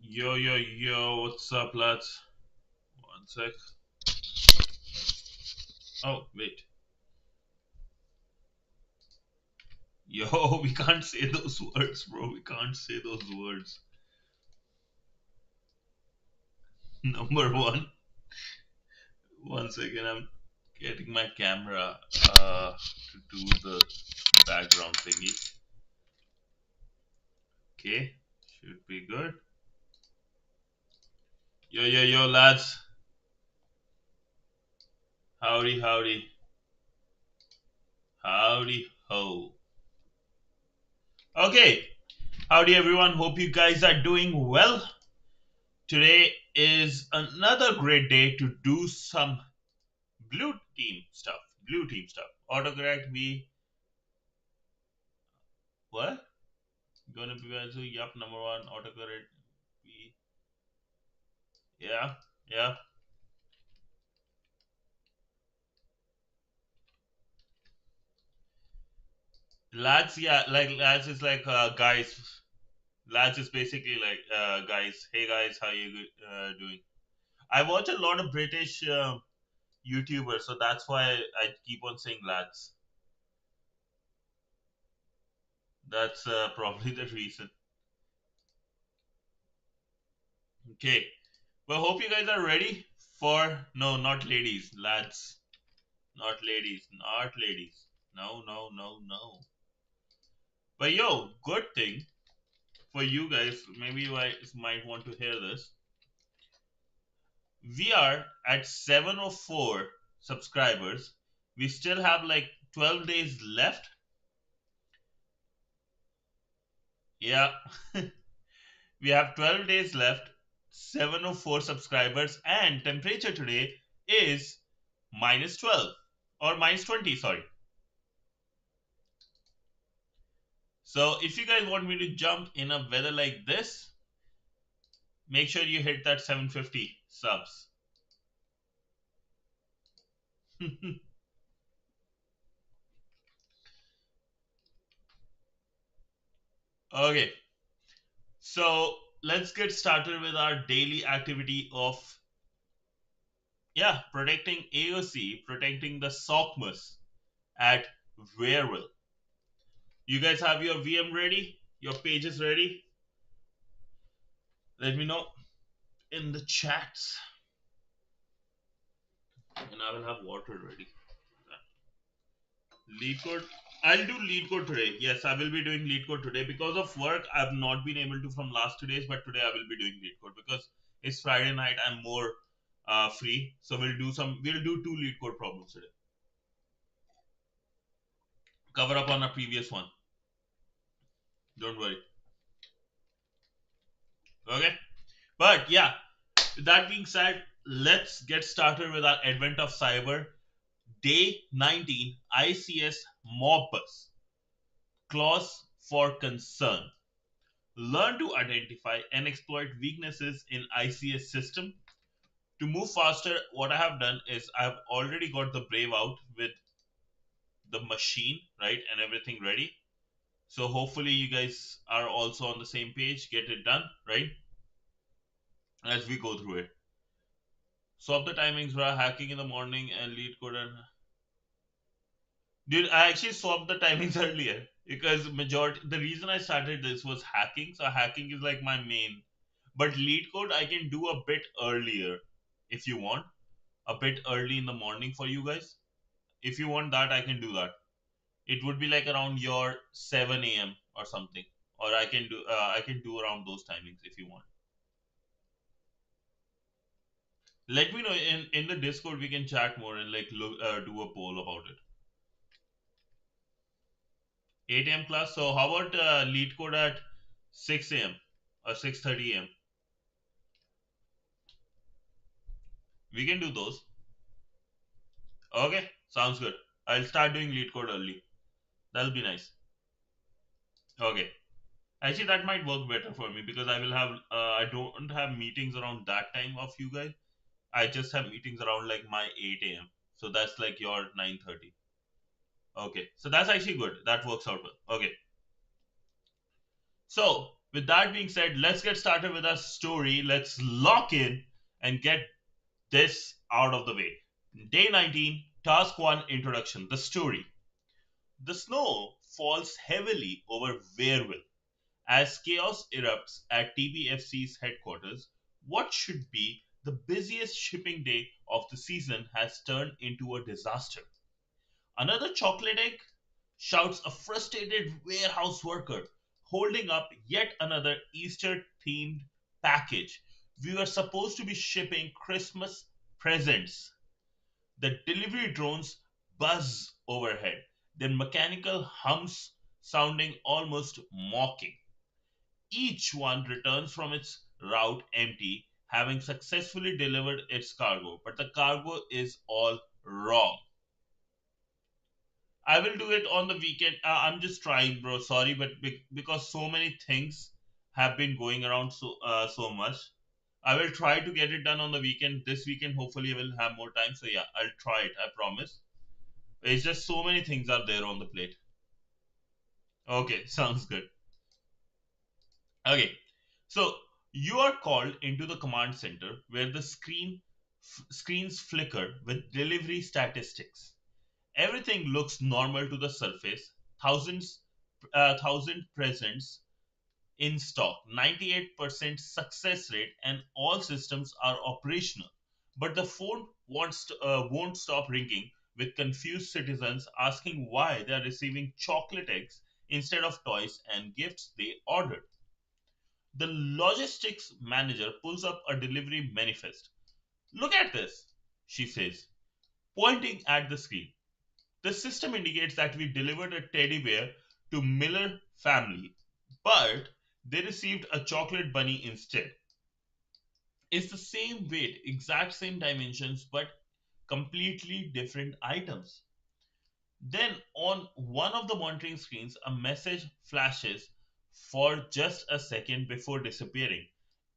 Yo, what's up, lads? One sec. Oh, wait. Yo, we can't say those words, bro. We can't say those words. Number one. One second, I'm getting my camera to do the background thingy. Okay, should be good. Yo, lads. Howdy. Howdy ho. Okay, howdy everyone. Hope you guys are doing well. Today is another great day to do some blue team stuff. Blue team stuff. Autocorrect V. What? Gonna be so yup, number one. Autocorrect V. Yeah. Lads, yeah, like lads is like guys. Lads is basically like guys. Hey guys, how you doing? I watch a lot of British YouTubers, so that's why I keep on saying lads. That's probably the reason. Okay. Well, hope you guys are ready for no, not ladies, lads. Not ladies. No. But yo, good thing for you guys, maybe you guys might want to hear this. We are at 704 subscribers. We still have like 12 days left. Yeah, we have 12 days left, 704 subscribers, and temperature today is minus 12 or minus 20, sorry. So if you guys want me to jump in a weather like this, make sure you hit that 750 subs. Okay, so let's get started with our daily activity of protecting AOC, protecting the SOCMUS at Wherewell. You guys have your VM ready? Your pages ready? Let me know in the chats, and I will have water ready. Lead code. I'll do lead code today. Yes, I will be doing lead code today. Because of work, I've not been able to from last 2 days, but today I will be doing lead code because it's Friday night. I'm more free, so We'll do two lead code problems today. Cover up on a previous one. Don't worry. Okay. But yeah, with that being said, let's get started with our Advent of Cyber Day 19 ICS Modbus. Clause for concern. Learn to identify and exploit weaknesses in ICS system. To move faster, what I have done is I've already got the Brave out with the machine, right, and everything ready. So hopefully you guys are also on the same page. Get it done, right? As we go through it. Swap the timings for hacking in the morning and lead code and dude, I actually swapped the timings earlier because majority the reason I started this was hacking. So hacking is like my main. But lead code I can do a bit earlier if you want. A bit early in the morning for you guys. If you want that, I can do that. It would be like around your 7 a.m. or something. Or I can do around those timings if you want. Let me know in the Discord we can chat more and like look do a poll about it. 8 a.m. class. So how about lead code at 6 a.m. or 6:30 a.m. We can do those. Okay, sounds good. I'll start doing lead code early. That'll be nice. Okay. Actually, that might work better for me because I don't have meetings around that time of you guys. I just have meetings around like my 8 a.m. So that's like your 9:30. Okay, so that's actually good. That works out well. Okay. So With that being said, let's get started with our story. Let's lock in and get this out of the way. Day 19, Task 1 Introduction. The story. The snow falls heavily over Wareville as chaos erupts at TBFC's headquarters. What should be the busiest shipping day of the season has turned into a disaster. Another chocolate egg? Shouts a frustrated warehouse worker holding up yet another Easter themed package. We were supposed to be shipping Christmas presents. The delivery drones buzz overhead, their mechanical hums sounding almost mocking. Each one returns from its route empty, having successfully delivered its cargo, but the cargo is all wrong. I will do it on the weekend. I'm just trying, bro. Sorry, but because so many things have been going around so much, I will try to get it done on the weekend. This weekend, hopefully, I will have more time. So yeah, I'll try it. I promise. It's just so many things are there on the plate. Okay, sounds good. Okay, so you are called into the command center where the screens flicker with delivery statistics. Everything looks normal to the surface. Thousand presents in stock, 98% success rate, and all systems are operational. But the phone won't stop ringing with confused citizens asking why they are receiving chocolate eggs instead of toys and gifts they ordered. The logistics manager pulls up a delivery manifest. Look at this, she says, pointing at the screen. The system indicates that we delivered a teddy bear to Miller family, but they received a chocolate bunny instead. It's the same weight, exact same dimensions, but completely different items. Then on one of the monitoring screens, a message flashes for just a second before disappearing.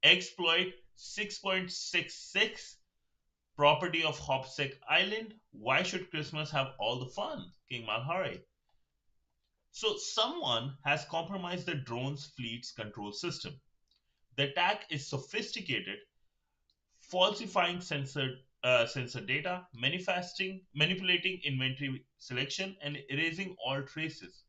Exploit 6.66, property of Hopsec Island. Why should Christmas have all the fun? King Malhare. So someone has compromised the drone's fleet's control system. The attack is sophisticated, falsifying sensor data, manipulating inventory selection, and erasing all traces.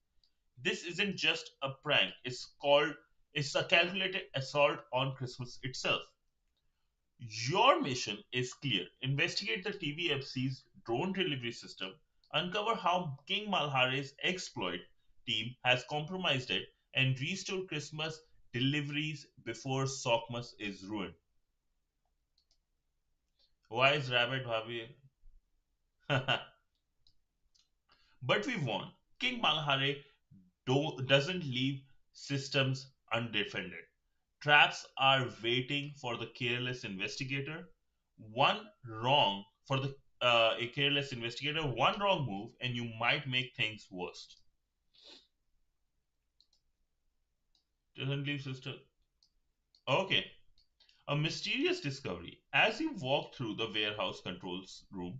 This isn't just a prank; it's a calculated assault on Christmas itself. Your mission is clear: investigate the TVFC's drone delivery system, uncover how King Malhare's exploit team has compromised it, and restore Christmas deliveries before Sockmas is ruined. Why is Rabbit Bhabhi? But we won. King Malhare doesn't leave systems undefended. Traps are waiting for the careless investigator. One wrong for the a careless investigator, one wrong move, and you might make things worse. Doesn't leave system. Okay. A mysterious discovery. As you walk through the warehouse controls room,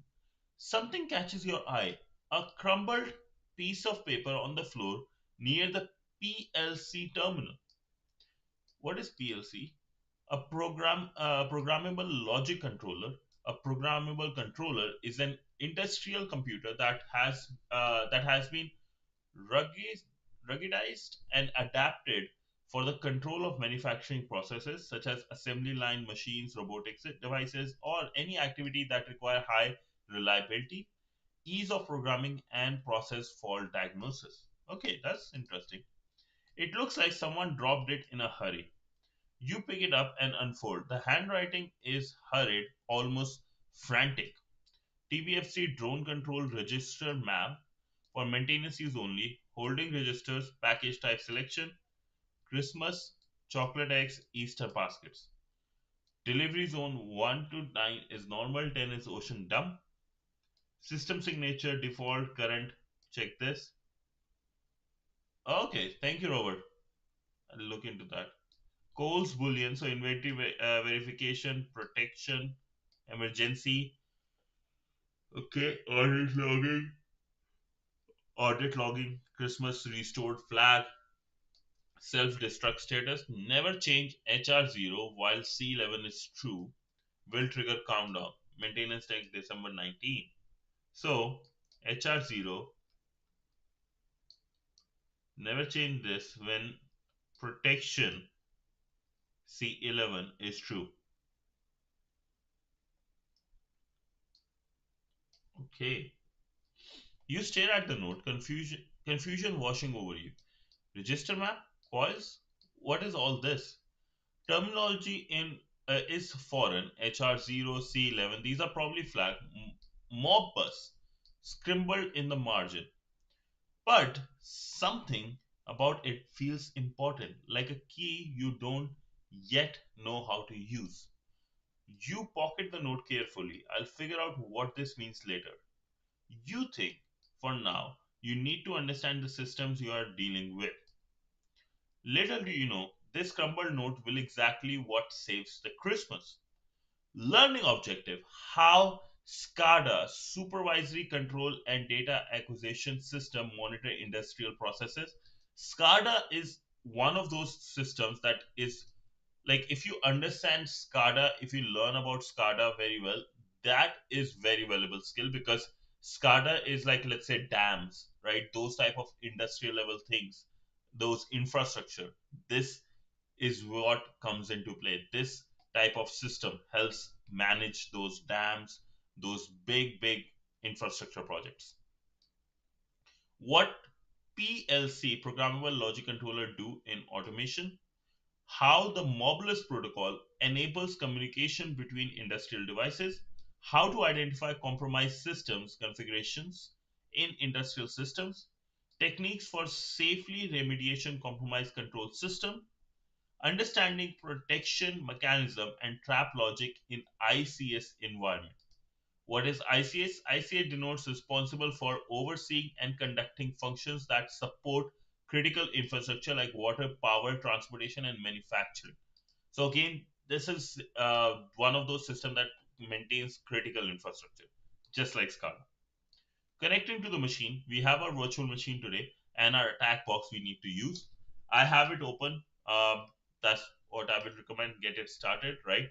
something catches your eye. A crumbled piece of paper on the floor near the PLC terminal. What is PLC? Programmable logic controller. A programmable controller is an industrial computer that has been rugged, ruggedized and adapted for the control of manufacturing processes such as assembly line machines, robotics devices, or any activity that require high reliability, ease of programming, and process fault diagnosis. Okay, that's interesting. It looks like someone dropped it in a hurry. You pick it up and unfold. The handwriting is hurried, almost frantic. TBFC drone control register map for maintenance use only, holding registers, package type selection, Christmas, chocolate eggs, Easter baskets. Delivery zone 1 to 9 is normal, 10 is ocean dump. System signature, default, current. Check this. Okay, thank you, Robert. I'll look into that. Coles Boolean, so inventory verification, protection, emergency. Okay, audit logging, Christmas restored flag, Self-destruct status, never change HR0 while C11 is true, will trigger countdown. Maintenance takes December 19. So HR0, never change this when protection C11 is true. Okay. You stare at the note, confusion washing over you. Register map? Coils? What is all this? Terminology in is foreign. HR0, C11. These are probably flagged. Modbus scribbled in the margin. But something about it feels important, like a key you don't yet know how to use. You pocket the note carefully. I'll figure out what this means later. You think, for now, you need to understand the systems you are dealing with. Little do you know, this crumbled note will exactly what saves the Christmas. Learning objective, how SCADA, supervisory control and data acquisition system, monitor industrial processes. SCADA is one of those systems that is like, if you understand SCADA, if you learn about SCADA very well, that is very valuable skill, because SCADA is like, let's say, dams, right? Those type of industrial level things, those infrastructure. This is what comes into play. This type of system helps manage those dams, those big infrastructure projects. What PLC, programmable logic controller, do in automation? How the Modbus protocol enables communication between industrial devices, how to identify compromised systems configurations in industrial systems, techniques for safely remediation compromised control system, understanding protection mechanism and trap logic in ICS environment. What is ICS? ICS denotes responsible for overseeing and conducting functions that support critical infrastructure like water, power, transportation, and manufacturing. So again, this is one of those systems that maintains critical infrastructure, just like SCADA. Connecting to the machine, we have our virtual machine today and our attack box we need to use. I have it open. That's what I would recommend. Get it started, right?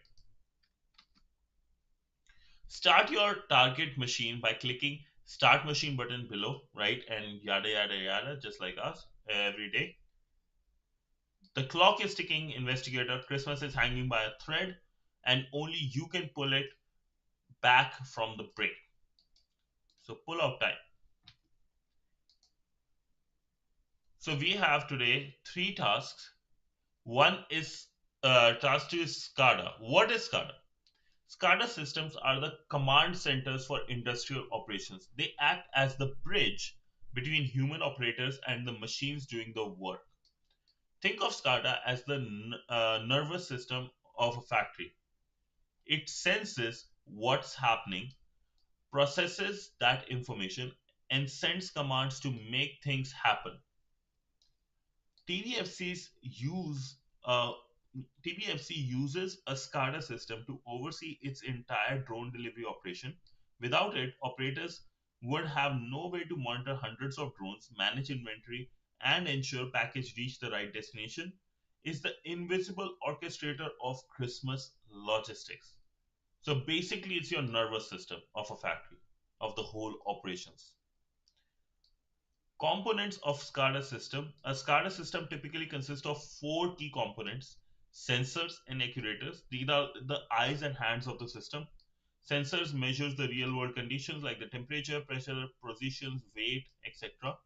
Start your target machine by clicking start machine button below, right? And yada yada yada, just like us every day. The clock is ticking, investigator. Christmas is hanging by a thread, and only you can pull it back from the break. So pull out time. So we have today three tasks. One is task 2 is SCADA. What is SCADA? SCADA systems are the command centers for industrial operations. They act as the bridge between human operators and the machines doing the work. Think of SCADA as the nervous system of a factory. It senses what's happening, processes that information, and sends commands to make things happen. TDFCs use uh, TDFC uses a SCADA system to oversee its entire drone delivery operation. Without it, operators would have no way to monitor hundreds of drones, manage inventory, and ensure package reach the right destination. Is the invisible orchestrator of Christmas logistics. So basically, it's your nervous system of a factory, of the whole operations. Components of SCADA system. A SCADA system typically consists of four key components: sensors and actuators. These are the eyes and hands of the system. Sensors measures the real world conditions like the temperature, pressure, positions, weight, etc.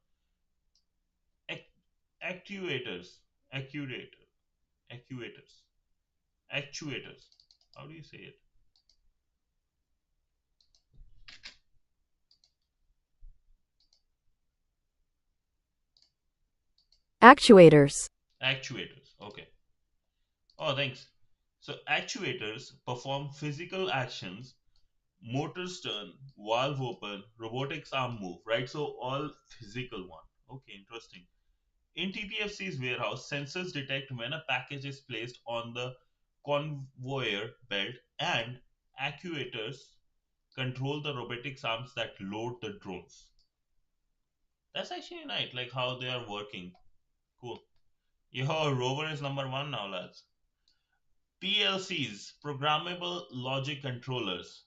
Ac- actuators, actuator, actuators, actuators. How do you say it? Actuators. Actuators. Okay. Oh, thanks. So actuators perform physical actions: motors turn, valve open, robotics arm move, right? So all physical one. Okay, interesting. In TPFC's warehouse, sensors detect when a package is placed on the conveyor belt, and actuators control the robotics arms that load the drones. That's actually nice, like how they are working. Cool. Yo, Rover is number one now, lads. PLCs, programmable logic controllers.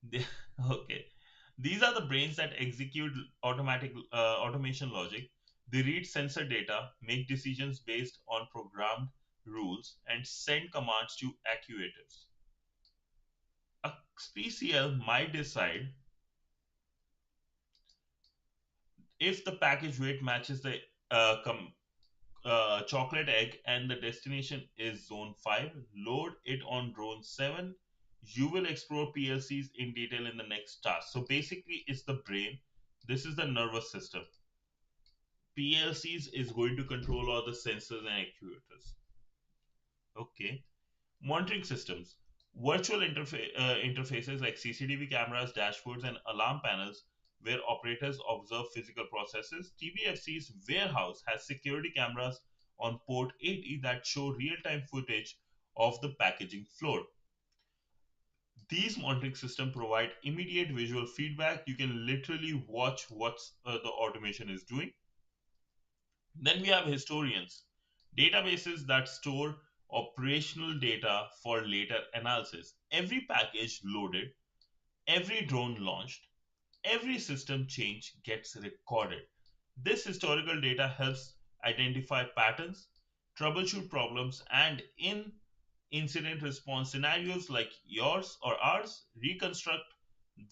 They- okay. These are the brains that execute automatic automation logic. They read sensor data, make decisions based on programmed rules, and send commands to actuators. A PCL might decide if the package weight matches the chocolate egg and the destination is zone 5, load it on drone 7. You will explore PLCs in detail in the next task. So basically, it's the brain. This is the nervous system. PLCs is going to control all the sensors and actuators. Okay. Monitoring systems. Virtual interfaces like CCTV cameras, dashboards, and alarm panels where operators observe physical processes. TBFC's warehouse has security cameras on port 80 that show real time footage of the packaging floor. These monitoring systems provide immediate visual feedback. You can literally watch what the automation is doing. Then we have historians, databases that store operational data for later analysis. Every package loaded, every drone launched, every system change gets recorded. This historical data helps identify patterns, troubleshoot problems, and in incident response scenarios like yours or ours, reconstruct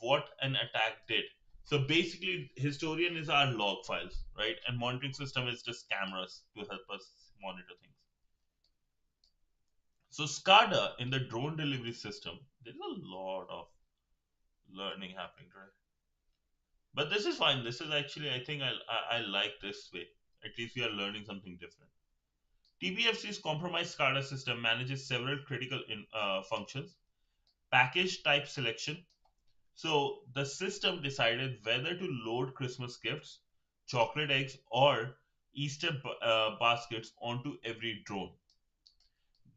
what an attack did. So basically, historian is our log files, right? And monitoring system is just cameras to help us monitor things. So SCADA in the drone delivery system, there's a lot of learning happening, right? But this is fine. This is actually, I think I like this way. At least we are learning something different. TBFC's compromised SCADA system manages several critical functions. Package type selection. So the system decided whether to load Christmas gifts, chocolate eggs, or Easter baskets onto every drone.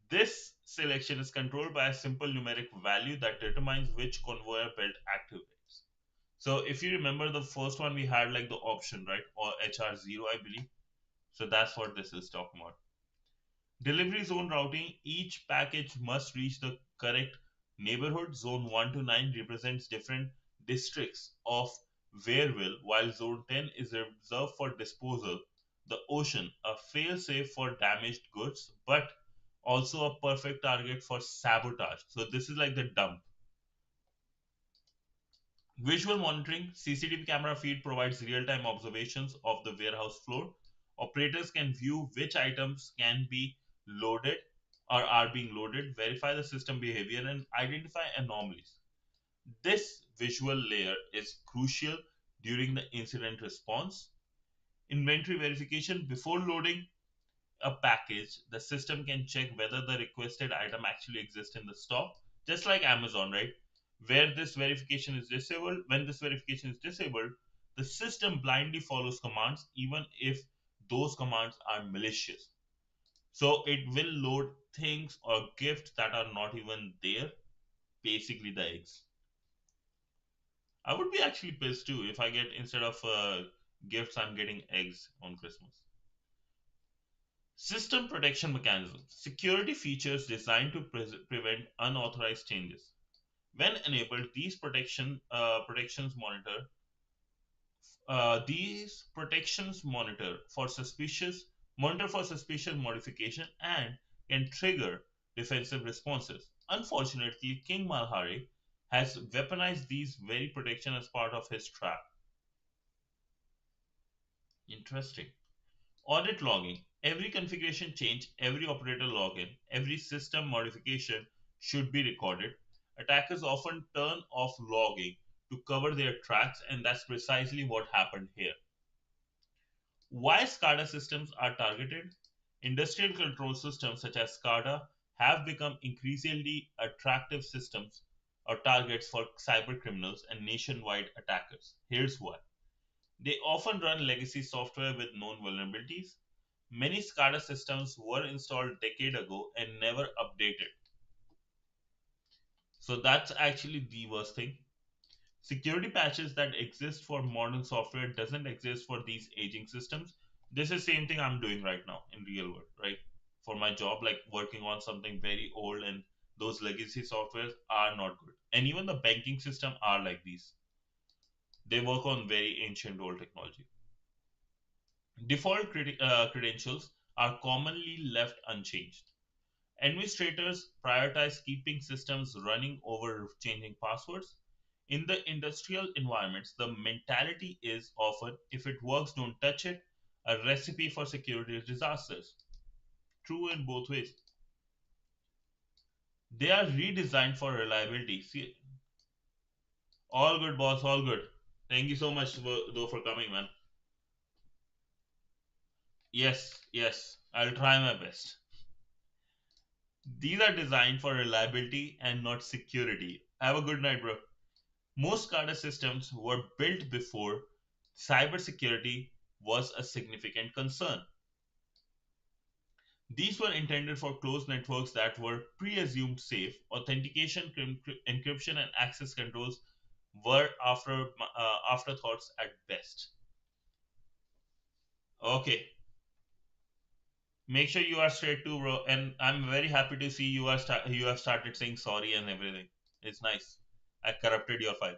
This selection is controlled by a simple numeric value that determines which conveyor belt activates. So if you remember the first one we had like the option, right? Or HR0, I believe. So that's what this is talking about. Delivery zone routing, each package must reach the correct neighborhood. Zone 1 to 9 represents different districts of Wareville, while Zone 10 is reserved for disposal. The ocean, a fail-safe for damaged goods, but also a perfect target for sabotage. So this is like the dump. Visual monitoring, CCTV camera feed provides real-time observations of the warehouse floor. Operators can view which items can be loaded or are being loaded, verify the system behavior, and identify anomalies. This visual layer is crucial during the incident response. Inventory verification before loading a package, the system can check whether the requested item actually exists in the stock, just like Amazon, right? Where this verification is disabled, when this verification is disabled, the system blindly follows commands, even if those commands are malicious. So it will load things or gifts that are not even there, basically the eggs. I would be actually pissed too if I get instead of gifts, I'm getting eggs on Christmas. System protection mechanisms. Security features designed to prevent unauthorized changes. When enabled, these protections monitor for suspicious modification and can trigger defensive responses. Unfortunately, King Malhari has weaponized these very protection as part of his trap. Interesting. Audit logging. Every configuration change, every operator login, every system modification should be recorded. Attackers often turn off logging to cover their tracks, and that's precisely what happened here. Why SCADA systems are targeted? Industrial control systems such as SCADA have become increasingly attractive systems or targets for cyber criminals and nationwide attackers. Here's why. They often run legacy software with known vulnerabilities. Many SCADA systems were installed decade ago and never updated. So that's actually the worst thing. Security patches that exist for modern software doesn't exist for these aging systems. This is same thing I'm doing right now in real world, right? For my job, like working on something very old, and those legacy softwares are not good. And even the banking system are like these. They work on very ancient old technology. Default credentials are commonly left unchanged. Administrators prioritize keeping systems running over changing passwords. In the industrial environments, the mentality is often if it works, don't touch it, a recipe for security disasters. True in both ways. They are redesigned for reliability. See, all good, boss, all good. Thank you so much though for coming, man. Yes, yes, I'll try my best. These are designed for reliability and not security. Have a good night, bro. Most SCADA systems were built before cybersecurity was a significant concern. These were intended for closed networks that were pre-assumed safe. Authentication, encryption, and access controls were afterthoughts at best. Okay, make sure you are straight too, bro. And I'm very happy to see you have started saying sorry and everything. It's nice. I corrupted your file.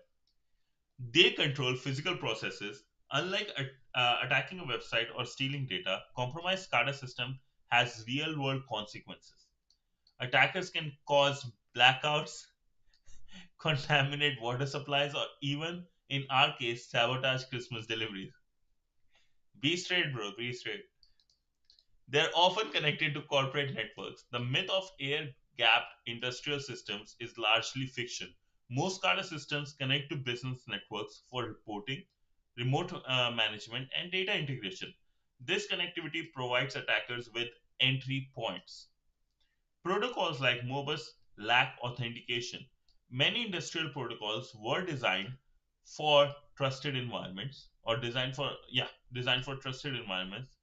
They control physical processes. Unlike attacking a website or stealing data, compromised SCADA system has real world consequences. Attackers can cause blackouts, contaminate water supplies, or even, in our case, sabotage Christmas deliveries. Be straight, bro, be straight. They're often connected to corporate networks. The myth of air gapped industrial systems is largely fiction. Most SCADA systems connect to business networks for reporting, remote management, and data integration. This connectivity provides attackers with entry points. Protocols like Modbus lack authentication. Many industrial protocols were designed for trusted environments or designed for trusted environments.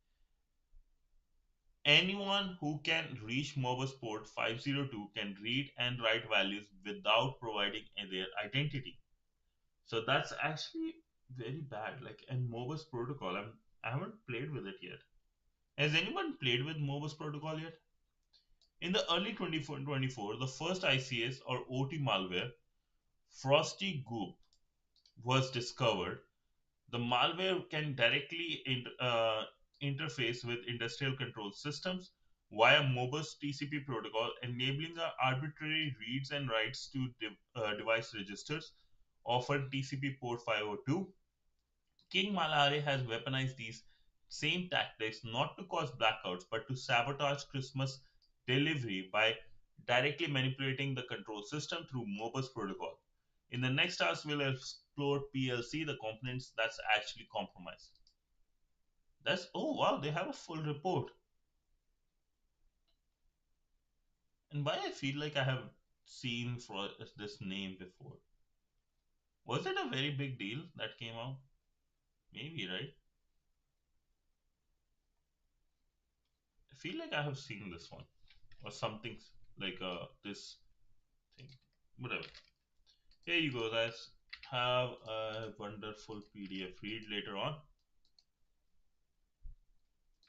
Anyone who can reach Modbus port 502 can read and write values without providing their identity. So that's actually very bad. Like, and Modbus protocol, I haven't played with it yet. Has anyone played with Modbus protocol yet? In the early 2024, the first ICS or OT malware, Frosty Goop, was discovered. The malware can directly interface with industrial control systems via Modbus TCP protocol, enabling arbitrary reads and writes to device registers, often TCP port 502. King Malare has weaponized these same tactics not to cause blackouts but to sabotage Christmas delivery by directly manipulating the control system through Modbus protocol. In the next task, we'll explore PLC, the components that's actually compromised. That's oh wow, they have a full report. And why I feel like I have seen for this name before. Was it a very big deal that came out? Maybe, right? I feel like I have seen this one or something like this thing. Whatever. Here you go, guys. Have a wonderful PDF read later on.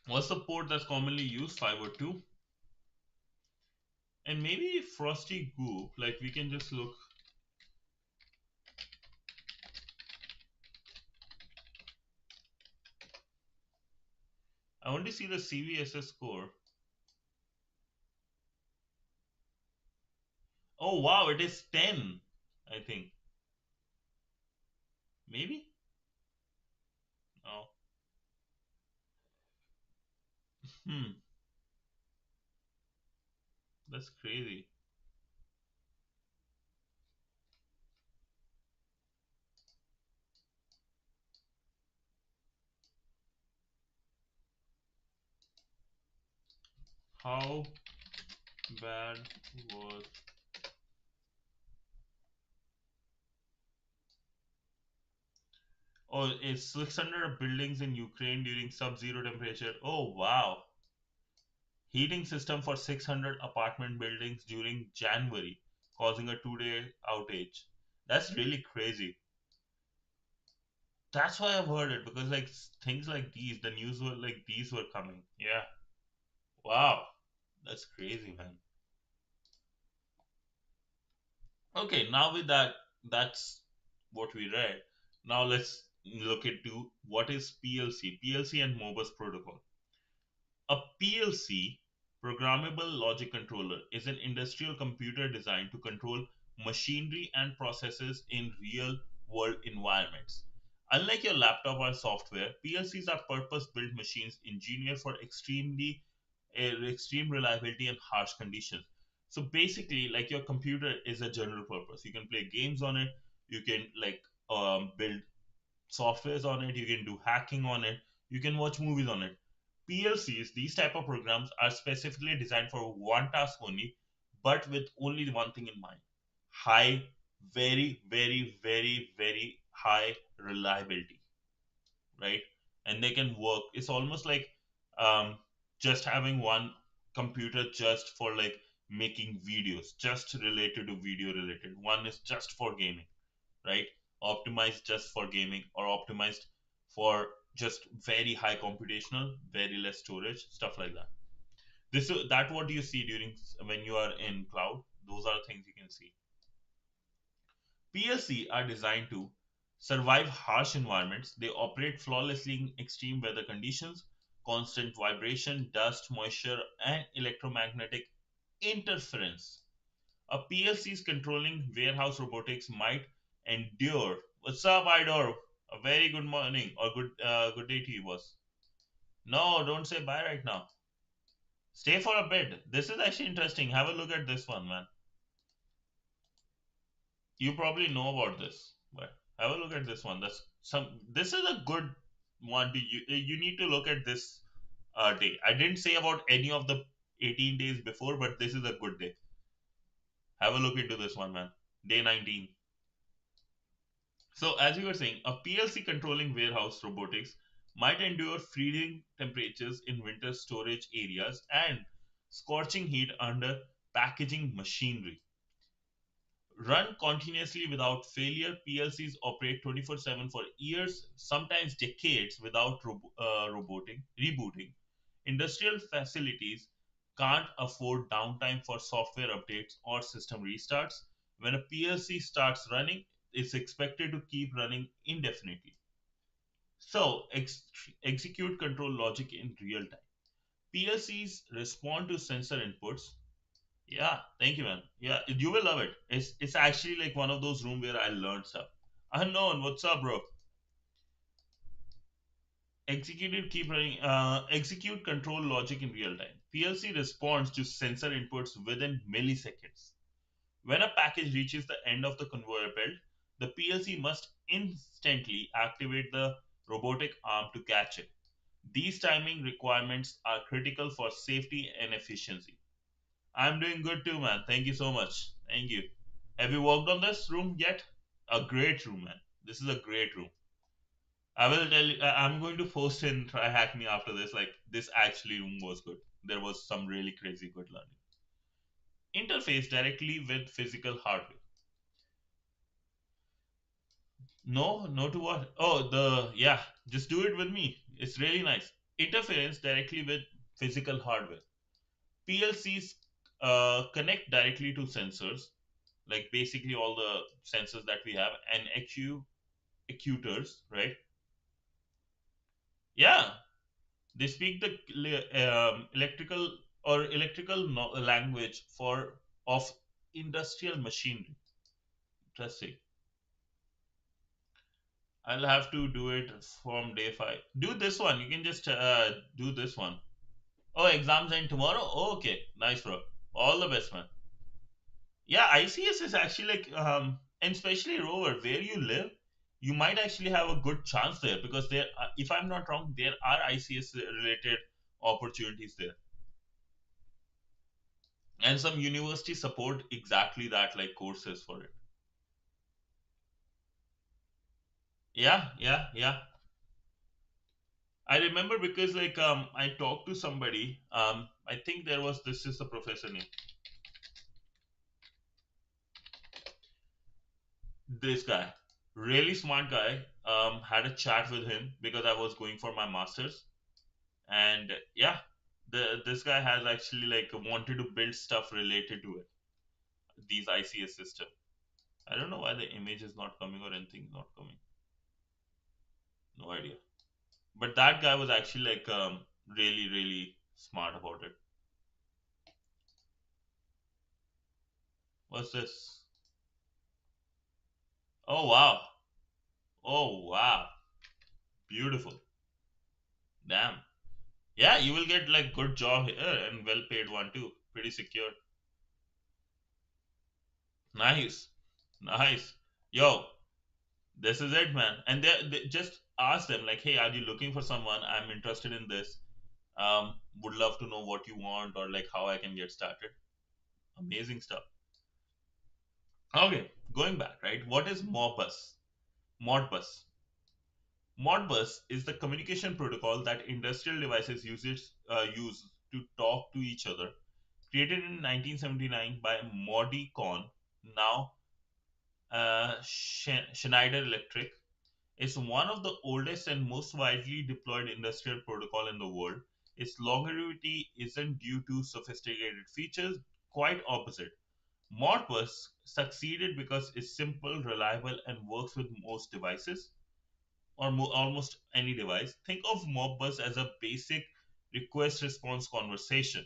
What's the port that's commonly used? 502. And maybe Frosty Goop, like we can just look. I want to see the CVSS score. Oh wow, it is 10, I think. Maybe? No. Hmm, that's crazy. How bad was. Oh, it's 600 buildings in Ukraine during sub-zero temperature. Oh wow. Heating system for 600 apartment buildings during January, causing a 2-day outage. That's really crazy. That's why I've heard it, because like things like these, the news were like these were coming. Yeah. Wow. That's crazy, man. Okay, now with that, that's what we read. Now let's look into what is PLC. PLC and Modbus protocol. A PLC, programmable logic controller, is an industrial computer designed to control machinery and processes in real world environments. Unlike your laptop or software, PLCs are purpose built machines engineered for extreme reliability and harsh conditions. So basically, like your computer is a general purpose. You can play games on it, you can like build softwares on it, you can do hacking on it, you can watch movies on it. PLCs, these type of programs are specifically designed for one task only, but with only one thing in mind: high, very, very, very, very high reliability, right? And they can work. It's almost like um, just having one computer just for like making videos, just related to video related. One is just for gaming, right? Optimized just for gaming, or optimized for just very high computational, very less storage, stuff like that. This that what you see during when you are in cloud. Those are things you can see. PLC are designed to survive harsh environments. They operate flawlessly in extreme weather conditions, constant vibration, dust, moisture, and electromagnetic interference. A PLC's controlling warehouse robotics might endure. What's up, Idor? A very good morning or good day to you, boss. No, don't say bye right now. Stay for a bit. This is actually interesting. Have a look at this one, man. You probably know about this, but have a look at this one. That's some. This is a good one. You need to look at this day. I didn't say about any of the 18 days before, but this is a good day. Have a look into this one, man. Day 19. So, as you were saying, a PLC controlling warehouse robotics might endure freezing temperatures in winter storage areas and scorching heat under packaging machinery. Run continuously without failure, PLCs operate 24/7 for years, sometimes decades, without rebooting. Industrial facilities can't afford downtime for software updates or system restarts. When a PLC starts running, it's expected to keep running indefinitely. So, execute control logic in real time. PLCs respond to sensor inputs. Yeah, thank you, man. Yeah, you will love it. It's actually like one of those rooms where I learned stuff. Unknown, what's up, bro? Execute control logic in real time. PLC responds to sensor inputs within milliseconds. When a package reaches the end of the conveyor belt, the PLC must instantly activate the robotic arm to catch it. These timing requirements are critical for safety and efficiency. I'm doing good too, man. Thank you so much. Thank you. Have you worked on this room yet? A great room, man. This is a great room. I will tell you, I'm going to post in TryHackMe after this. Like, this actually room was good. There was some really crazy good learning. Interface directly with physical hardware. No, no to what? Oh, yeah, just do it with me. It's really nice. Interference directly with physical hardware. PLCs connect directly to sensors, like basically all the sensors that we have, and actuators, right? Yeah, they speak the electrical language for of industrial machinery. Interesting. I'll have to do it from day 5. Do this one. You can just do this one. Oh, exams end tomorrow. Oh, okay, nice, bro. All the best, man. Yeah, ICS is actually like, and especially Rover, where you live, you might actually have a good chance there, because there, if I'm not wrong, there are ICS related opportunities there, and some universities support exactly that, like courses for it. Yeah, yeah, yeah. I remember because like I talked to somebody. I think there was this is the professor name. This guy. Really smart guy. Had a chat with him because I was going for my masters, and yeah, this guy has actually like wanted to build stuff related to it. These ICS system. I don't know why the image is not coming or anything is not coming. No idea. But that guy was actually like really smart about it. What's this? Oh wow. Oh wow. Beautiful. Damn. Yeah, you will get like good job here and well paid one too. Pretty secure. Nice. Nice. Yo, this is it, man. And they just ask them like, hey, are you looking for someone? I'm interested in this. Would love to know what you want or like how I can get started. Amazing stuff. Okay, going back, right? What is Modbus? Modbus. Modbus is the communication protocol that industrial devices use to talk to each other. Created in 1979 by Modi Khan, now Schneider Electric, is one of the oldest and most widely deployed industrial protocol in the world. Its longevity isn't due to sophisticated features, quite opposite. Modbus succeeded because it's simple, reliable, and works with most devices or almost any device. Think of Modbus as a basic request response conversation,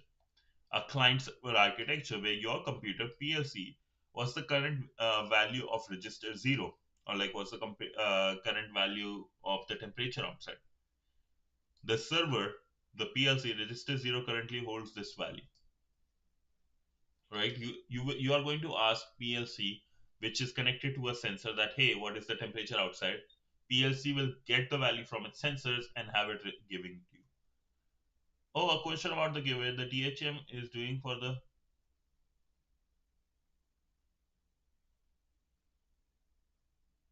a client server architecture where your computer PLC was the current value of register 0, or like what's the current value of the temperature outside. The server, the PLC register 0 currently holds this value, right? You are going to ask PLC, which is connected to a sensor, that hey, what is the temperature outside? PLC will get the value from its sensors and have it giving to you. Oh, a question about the giveaway. The THM is doing for the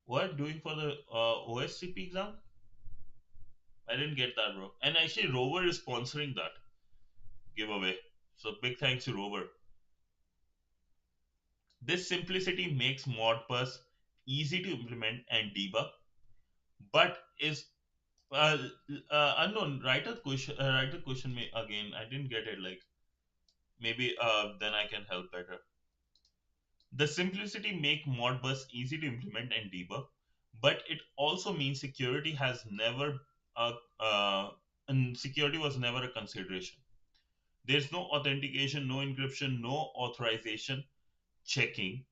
what? Doing for the OSCP exam? I didn't get that, bro. And actually, Rover is sponsoring that giveaway. So big thanks to Rover. This simplicity makes Modbus easy to implement and debug, but is unknown. Write a question. Write a question again. I didn't get it. Like maybe then I can help better. The simplicity make Modbus easy to implement and debug, but it also means security has never and security was never a consideration. There's no authentication, no encryption, no authorization checking.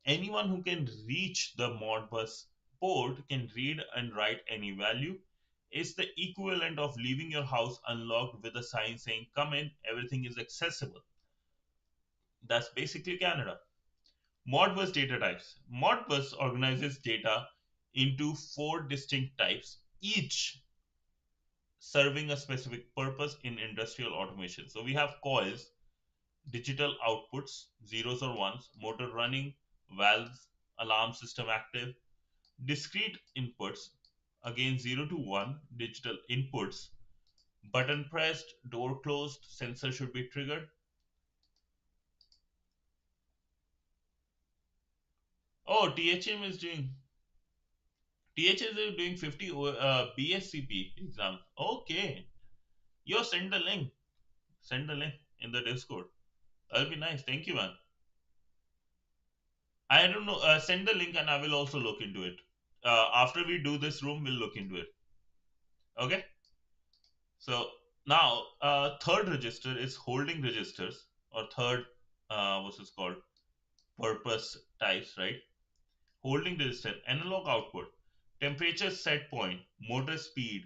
Anyone who can reach the Modbus port can read and write any value. It's the equivalent of leaving your house unlocked with a sign saying, "Come in, everything is accessible." That's basically Canada. Modbus data types. Modbus organizes data into four distinct types, each serving a specific purpose in industrial automation. So we have coils, digital outputs, zeros or ones, motor running, valves, alarm system active, discrete inputs, again 0 to 1, digital inputs, button pressed, door closed, sensor should be triggered. Oh, THM is doing 50 BSCP exam. Okay. Yo, send the link. Send the link in the Discord. That'll be nice. Thank you, man. I don't know. Send the link and I will also look into it. After we do this room, we'll look into it. Okay. So now, third register is holding registers or third, what's this called? Purpose types, right? Holding register, analog output, temperature set point, motor speed,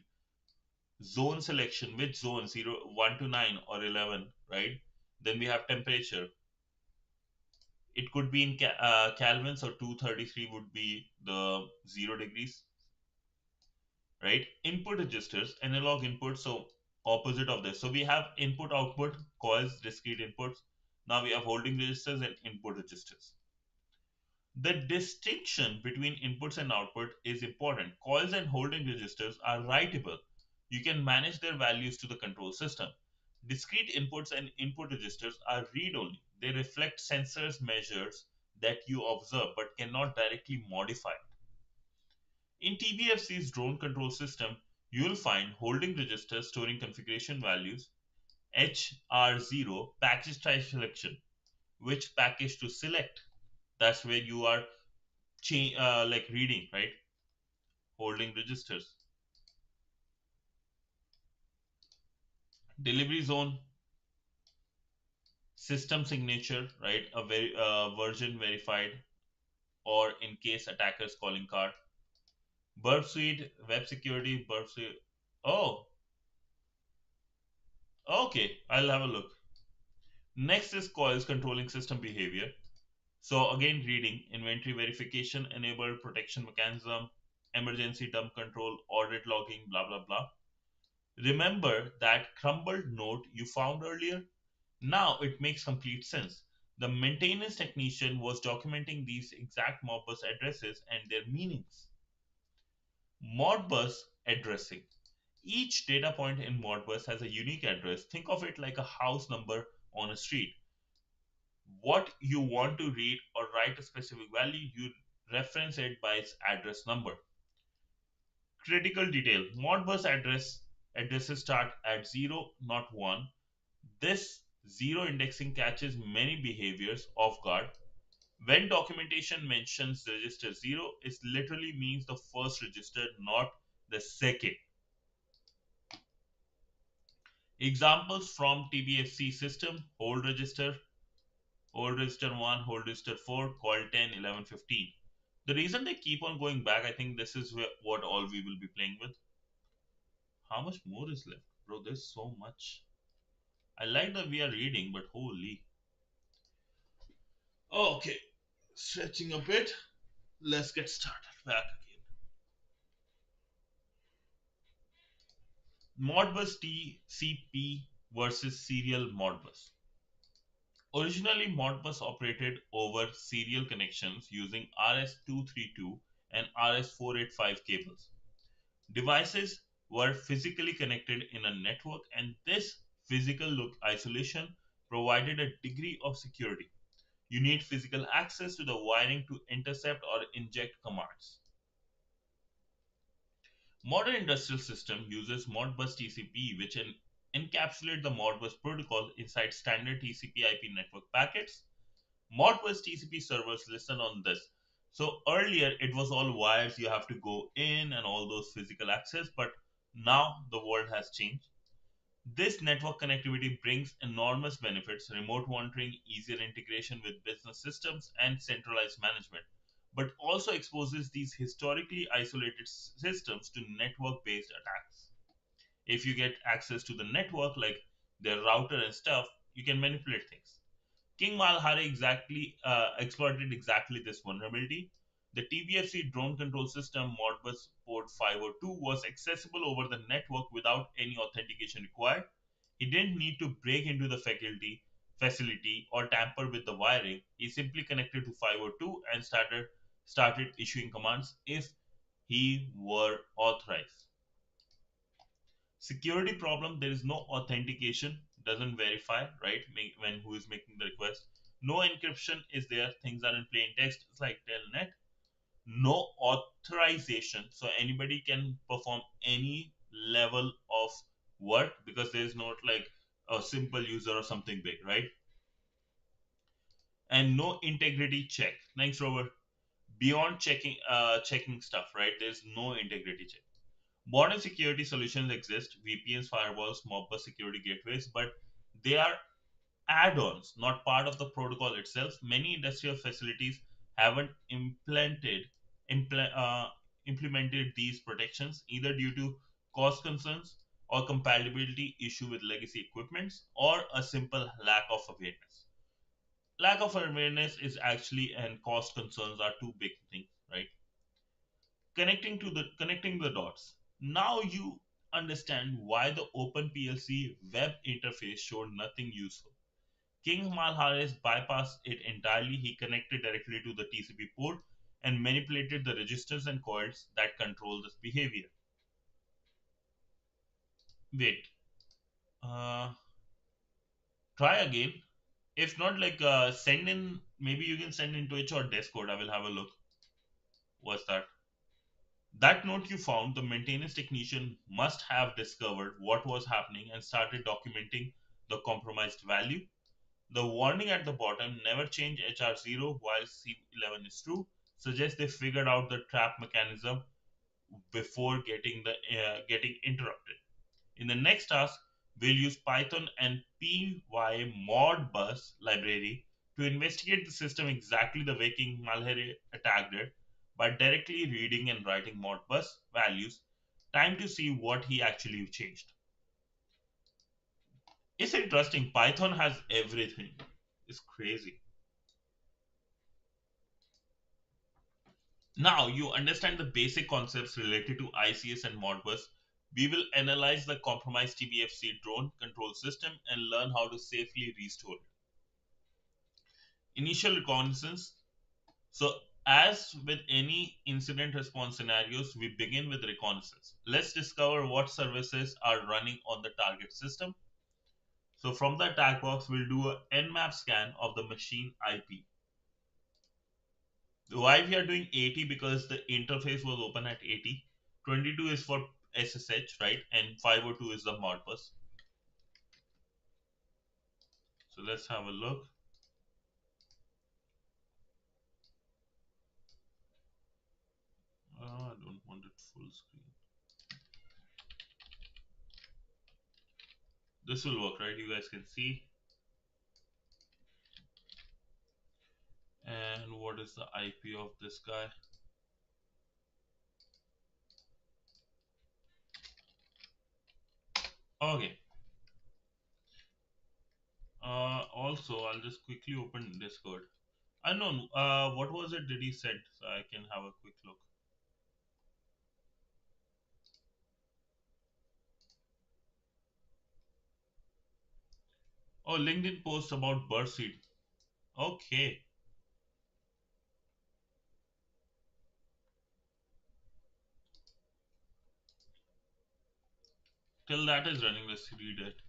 zone selection, which zone 0, 1 to 9 or 11, right? Then we have temperature. It could be in Kelvins, or 233 would be the 0 degrees, right? Input registers, analog input, so opposite of this. So we have input output, coils, discrete inputs. Now we have holding registers and input registers. The distinction between inputs and output is important. Coils and holding registers are writable. You can manage their values to the control system. Discrete inputs and input registers are read only. They reflect sensors measures that you observe but cannot directly modify. In TBFC's drone control system, you will find holding registers storing configuration values, HR0 package type selection, which package to select. That's where you are like reading, right? Holding registers. Delivery zone, system signature, right? A version verified, or in case attackers calling card. Burp suite, web security, burp suite. Oh, okay. I'll have a look. Next is coils controlling system behavior. So again, reading inventory verification, enabled protection mechanism, emergency dump control, audit logging, blah blah blah. Remember that crumbled note you found earlier? Now it makes complete sense. The maintenance technician was documenting these exact Modbus addresses and their meanings. Modbus addressing. Each data point in Modbus has a unique address. Think of it like a house number on a street. What you want to read or write a specific value, you reference it by its address number. Critical detail. Addresses start at 0, not 1. This zero indexing catches many behaviors off guard. When documentation mentions register 0, it literally means the first register, not the second. Examples from TBFC system: hold register 1, hold register 4, call 10, 11, 15. The reason they keep on going back, I think this is what all we will be playing with. How much more is left? Bro, there's so much. I like that we are reading, but holy. Oh, okay. Stretching a bit. Let's get started. Back again. Modbus TCP versus serial Modbus. Originally, Modbus operated over serial connections using RS-232 and RS-485 cables. Devices were physically connected in a network, and this physical look isolation provided a degree of security. You need physical access to the wiring to intercept or inject commands. Modern industrial system uses Modbus TCP, which encapsulate the Modbus protocol inside standard TCP/IP network packets. Modbus TCP servers listen on this. So earlier it was all wires, you have to go in and all those physical access, but now the world has changed. This network connectivity brings enormous benefits: remote monitoring, easier integration with business systems, and centralized management, but also exposes these historically isolated systems to network based attacks. If you get access to the network, like their router and stuff, you can manipulate things. King Malhari exploited exactly this vulnerability. The TBFC drone control system Modbus port 502 was accessible over the network without any authentication required. He didn't need to break into the facility or tamper with the wiring. He simply connected to 502 and started issuing commands if he were authorized. Security problem: there is no authentication, doesn't verify, right? When who is making the request. No encryption is there, things are in plain text. It's like telnet. No authorization, so anybody can perform any level of work because there is not like a simple user or something big, right? And no integrity check. Thanks, Robert. Beyond checking stuff, right? There's no integrity check. Modern security solutions exist: VPNs, firewalls, Modbus security gateways, but they are add-ons, not part of the protocol itself. Many industrial facilities haven't impl- uh, implemented these protections, either due to cost concerns or compatibility issue with legacy equipments, or a simple lack of awareness. Lack of awareness is actually, and cost concerns are two big things, right? Connecting the dots. Now you understand why the OpenPLC web interface showed nothing useful. King Malhares bypassed it entirely. He connected directly to the TCP port and manipulated the registers and coils that control this behavior. Wait, uh, try again. If not, like send in. Maybe you can send in Twitch or Discord. I will have a look. What's that? That note you found, the maintenance technician must have discovered what was happening and started documenting the compromised value. The warning at the bottom, never change HR0 while C11 is true, suggests they figured out the trap mechanism before getting interrupted. In the next task, we'll use Python and py Modbus library to investigate the system exactly the way King Malhere attacked it by directly reading and writing Modbus values. Time to see what he actually changed. It's interesting. Python has everything. It's crazy. Now you understand the basic concepts related to ICS and Modbus. We will analyze the compromised TBFC drone control system and learn how to safely restore it. Initial reconnaissance. So, as with any incident response scenarios, we begin with reconnaissance. Let's discover what services are running on the target system. So, from the attack box, we'll do a nmap scan of the machine IP. Why we are doing 80? Because the interface was open at 80. 22 is for SSH, right? And 502 is the Modbus. So let's have a look. I don't want it full screen. This will work, right? You guys can see. And what is the IP of this guy? Okay. Also, I'll just quickly open Discord. I know. What was it did he send? So I can have a quick look. Oh, LinkedIn post about birdseed. Okay. Till that is running, let's read it.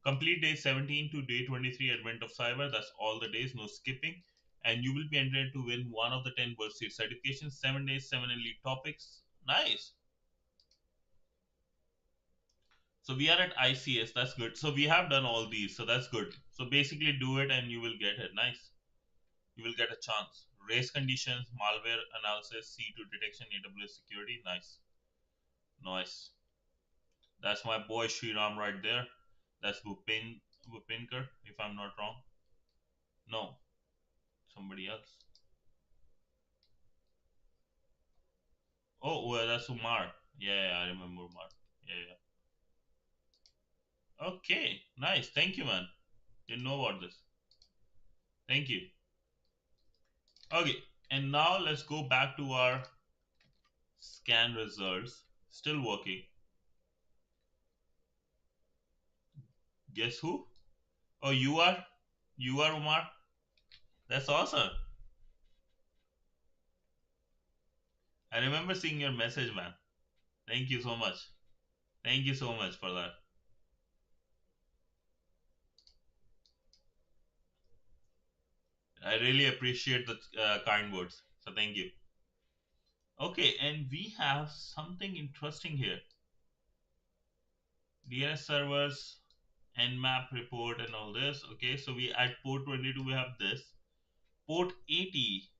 Complete day 17 to day 23 Advent of Cyber. That's all the days, no skipping. And you will be entered to win one of the 10 birdseed certifications. 7 days, 7 elite topics. Nice. So we are at ICS. That's good. So we have done all these. So that's good. So basically, do it and you will get it. Nice. You will get a chance. Race conditions, malware analysis, C2 detection, AWS security. Nice. Nice. That's my boy Sriram right there. That's Bupinkar, if I'm not wrong. No, somebody else. Oh, well, that's Umar. Yeah, yeah, I remember Umar. Yeah, yeah. Okay, nice. Thank you, man. Didn't know about this. Thank you. Okay, and now let's go back to our scan results. Still working. Guess who? Oh, you are? You are Umar? That's awesome. I remember seeing your message, man. Thank you so much. Thank you so much for that. I really appreciate the kind words. So thank you. Okay, and we have something interesting here. DNS servers, Nmap report, and all this. Okay, so we at port 22 we have this. Port 80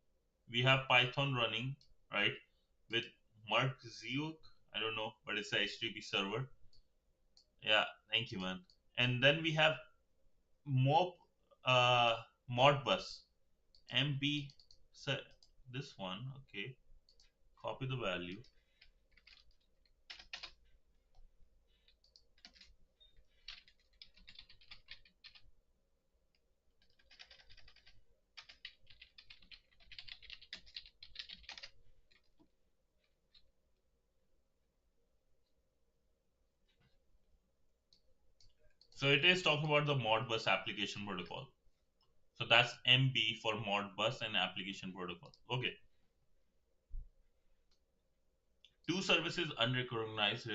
we have Python running, right? With Mark Ziuk. I don't know, but it's a HTTP server. Yeah, thank you, man. And then we have Mob Modbus MB. This one, okay. Copy the value. So it is talking about the Modbus application protocol. So that's MB for Modbus and application protocol. Okay. Two services unrecognized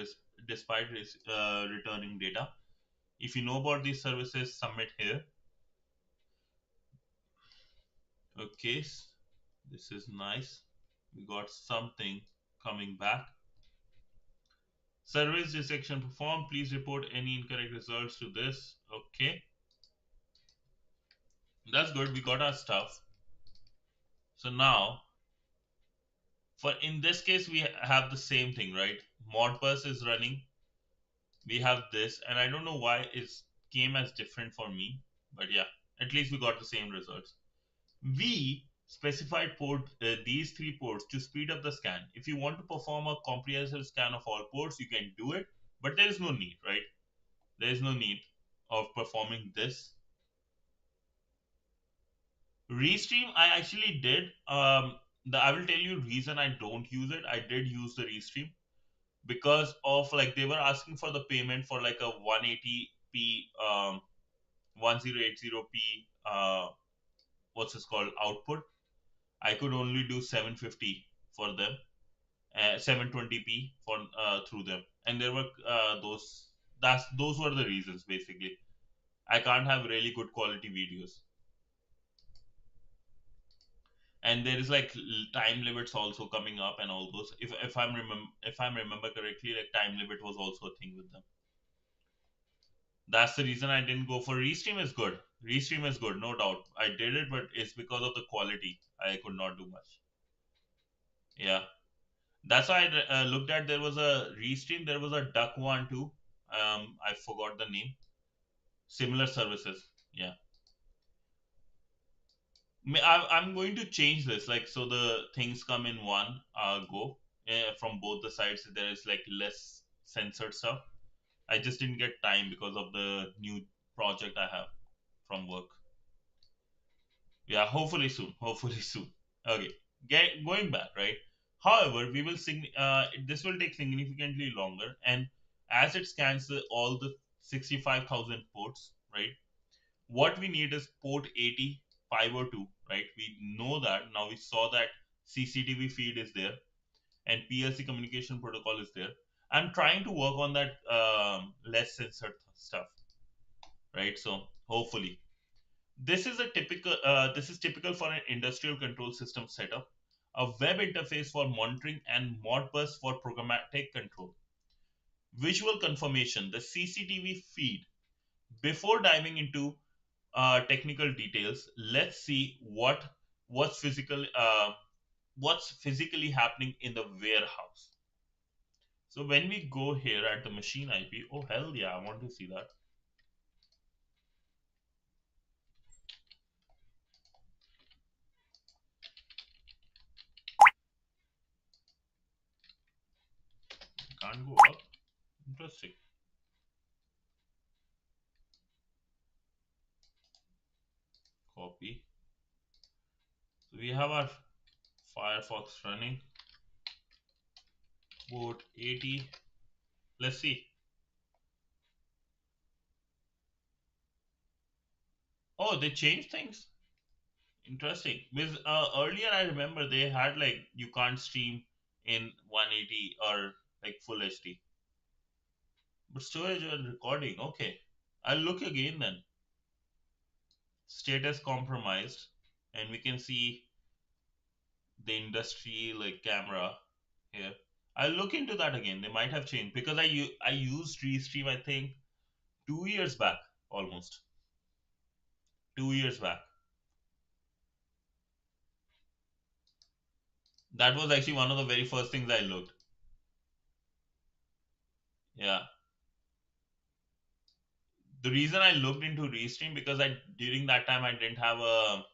despite returning data. If you know about these services, submit here. Okay. This is nice. We got something. Coming back. Service dissection performed. Please report any incorrect results to this. Okay. That's good. We got our stuff. So now, for in this case, we have the same thing, right? Modbus is running. We have this, and I don't know why it came as different for me, but yeah, at least we got the same results. We specified these three ports to speed up the scan. If you want to perform a comprehensive scan of all ports, you can do it, but there is no need, right? There is no need of performing this. Restream, I actually did. I will tell you reason I don't use it. I did use the restream because of like they were asking for the payment for like a 180p 1080p what's this called output. I could only do 750 for them, 720p for through them, and there were those were the reasons basically. I can't have really good quality videos, and there is like time limits also coming up and all those. If I'm correctly, like time limit was also a thing with them. That's the reason I didn't go for Restream. Is good. Restream is good, no doubt. I did it, but it's because of the quality. I could not do much. Yeah, that's why I looked at. There was a Restream. There was a Duck one too. I forgot the name. Similar services. Yeah. I'm going to change this. Like so, the things come in one go from both the sides. There is like less censored stuff. I just didn't get time because of the new project I have from work. Yeah, hopefully soon. Hopefully soon. Okay, going back, right? However, this will take significantly longer, and as it scans all the 65,000 ports, right? What we need is port 80,502, right? We know that now. We saw that CCTV feed is there and PLC communication protocol is there. I'm trying to work on that less censored stuff, right? So hopefully this is typical for an industrial control system setup, a web interface for monitoring, and Modbus for programmatic control. Visual confirmation, the CCTV feed. Before diving into technical details, let's see what's physically happening in the warehouse. So when we go here at the machine IP, oh hell yeah, I want to see that. Can't go up. Interesting. Copy. So we have our Firefox running. Port 80. Let's see. Oh, they changed things. Interesting. Because earlier I remember they had like you can't stream in 180 or like full HD. But storage and recording, okay. I'll look again then. Status compromised, and we can see the industry like camera here. I'll look into that again. They might have changed because I used Restream I think 2 years back almost. 2 years back. That was actually one of the very first things I looked. Yeah. The reason I looked into Restream because I during that time I didn't have a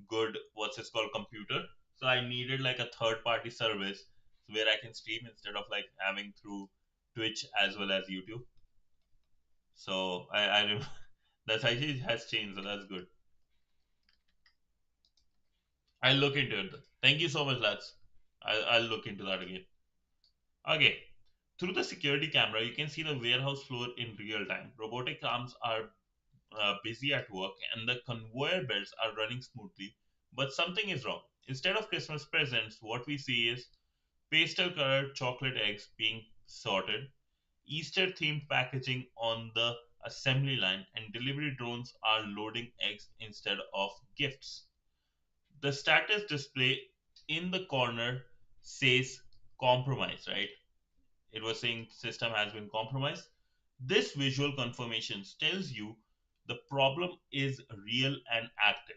good what's this called computer, so I needed like a third party service where I can stream instead of like having through Twitch as well as YouTube. So that's actually has changed, so that's good. I'll look into it. Thank you so much, lads. I'll look into that again. Okay. Through the security camera, you can see the warehouse floor in real time. Robotic arms are busy at work and the conveyor belts are running smoothly, but something is wrong. Instead of Christmas presents, what we see is pastel colored chocolate eggs being sorted, Easter themed packaging on the assembly line, and delivery drones are loading eggs instead of gifts. The status display in the corner says compromised, right? It was saying system has been compromised. This visual confirmation tells you the problem is real and active.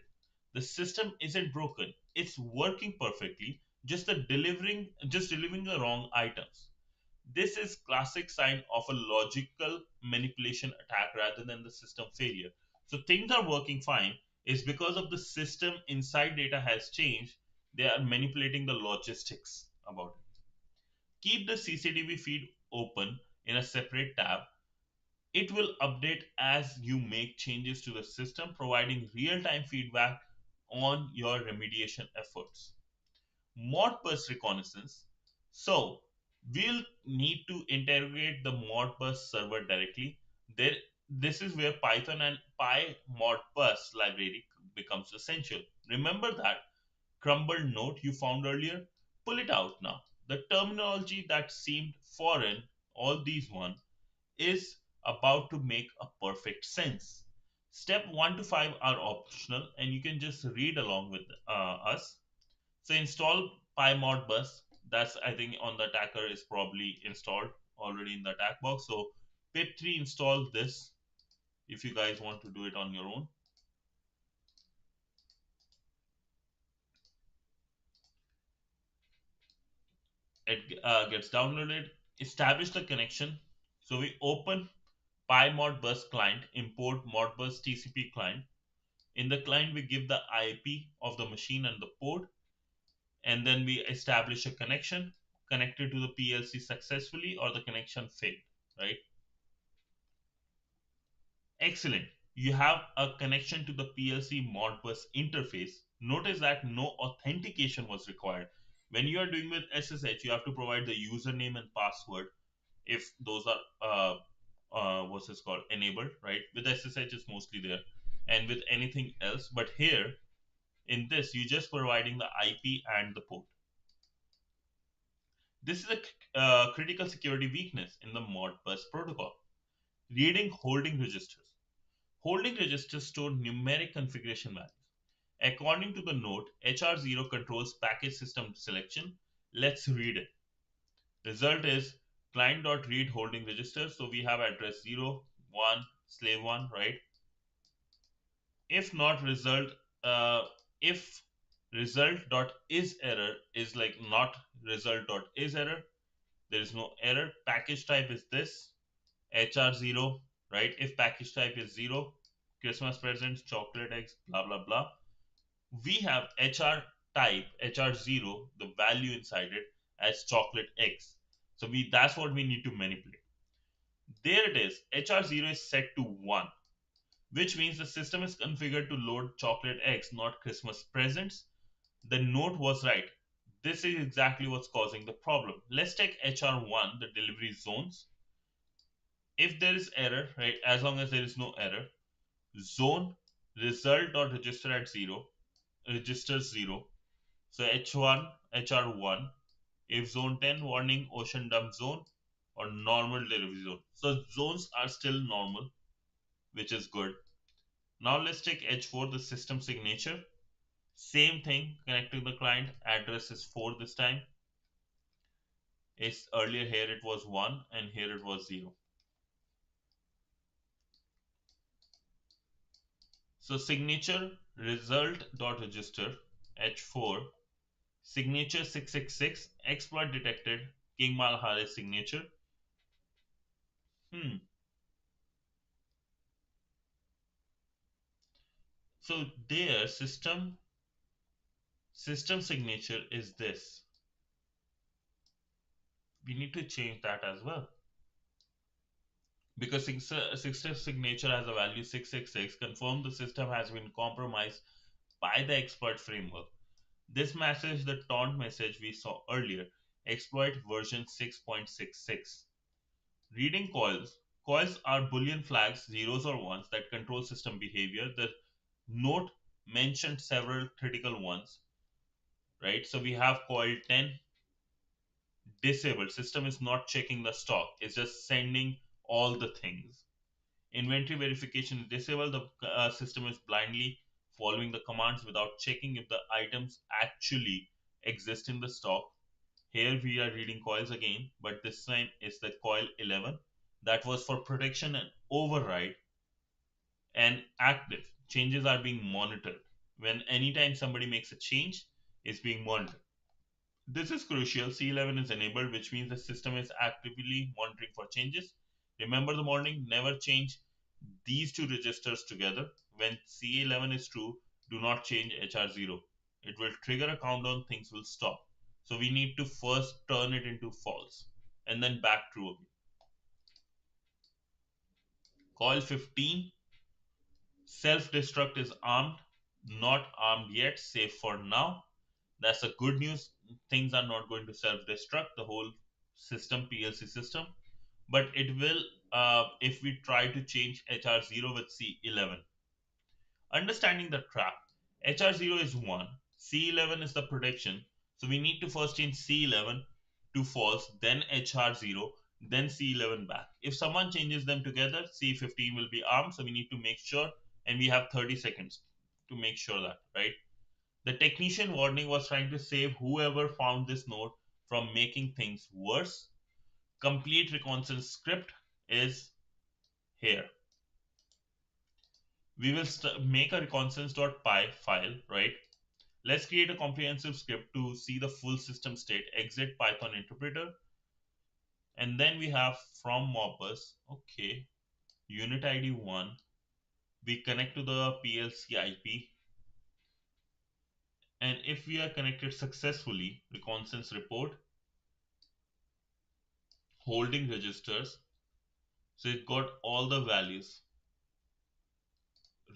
The system isn't broken, it's working perfectly, just delivering the wrong items. This is classic sign of a logical manipulation attack rather than the system failure. So things are working fine is because of the system inside data has changed. They are manipulating the logistics about it. Keep the CCTV feed open in a separate tab. It will update as you make changes to the system, providing real-time feedback on your remediation efforts. Modbus reconnaissance. So we'll need to interrogate the Modbus server directly. There, this is where Python and PyModbus library becomes essential. Remember that crumbled note you found earlier? Pull it out now. The terminology that seemed foreign, all these one, is about to make a perfect sense. Step 1 to 5 are optional and you can just read along with us. So install PyModBus. That's I think on the attacker is probably installed already in the attack box. So pip3 install this if you guys want to do it on your own. It gets downloaded. Establish the connection. So we open PyModBus client, import Modbus TCP client. In the client, we give the IP of the machine and the port, and then we establish a connection connected to the PLC successfully or the connection failed, right? Excellent. You have a connection to the PLC Modbus interface. Notice that no authentication was required. When you are doing with SSH, you have to provide the username and password if those are what's this called enabled, right? With SSH, it's mostly there, and with anything else. But here in this, you're just providing the IP and the port. This is a critical security weakness in the Modbus protocol. Reading holding registers. Holding registers store numeric configuration values. According to the note, HR0 controls package system selection. Let's read it. Result is client.read holding register. So we have address 0, 1, slave 1, right? If not result, if result.isError is like not result.isError, there is no error. Package type is this HR0, right? If package type is 0, Christmas presents, chocolate eggs, blah blah blah. We have HR type, HR0, the value inside it as chocolate eggs. So we that's what we need to manipulate. There it is. HR0 is set to 1, which means the system is configured to load chocolate eggs, not Christmas presents. The note was right. This is exactly what's causing the problem. Let's take HR1, the delivery zones. If there is error, right, as long as there is no error, zone result dot register at 0, registers 0. So H1, HR1, if zone 10, warning, ocean dump zone, or normal delivery zone. So zones are still normal, which is good. Now let's take H4, the system signature. Same thing, connecting the client, address is 4 this time. It's earlier here it was 1 and here it was 0. So signature result dot register H4 signature 666 exploit detected King Malhara's signature. So their system signature is this. We need to change that as well because system signature has a value 666. Confirm the system has been compromised by the exploit framework. This message, the taunt message we saw earlier, exploit version 6.66. Reading coils. Coils are Boolean flags, zeros or ones, that control system behavior. The note mentioned several critical ones, right? So we have coil 10 disabled. System is not checking the stock, it's just sending all the things. Inventory verification is disabled. The system is blindly following the commands without checking if the items actually exist in the stock. Here we are reading coils again, but this time it's the coil 11 that was for protection and override and active. Changes are being monitored. When anytime somebody makes a change, it's being monitored. This is crucial. C11 is enabled, which means the system is actively monitoring for changes. Remember the warning, never change these two registers together. When C11 is true, do not change HR0. It will trigger a countdown, things will stop. So we need to first turn it into false and then back true again. Coil 15, self-destruct is armed, not armed yet, safe for now. That's the good news. Things are not going to self-destruct, the whole system, PLC system, but it will if we try to change HR0 with C11. Understanding the trap. HR0 is 1, C11 is the protection. So we need to first change C11 to false, then HR0, then C11 back. If someone changes them together, C15 will be armed. So we need to make sure, and we have 30 seconds to make sure that, right? The technician warning was trying to save whoever found this node from making things worse. Complete reconnaissance script is here. We will make a reconnaissance.py file, right? Let's create a comprehensive script to see the full system state, exit Python interpreter, and then we have from Modbus, okay, unit ID 1, we connect to the PLC IP, and if we are connected successfully, reconnaissance report, holding registers, so it got all the values,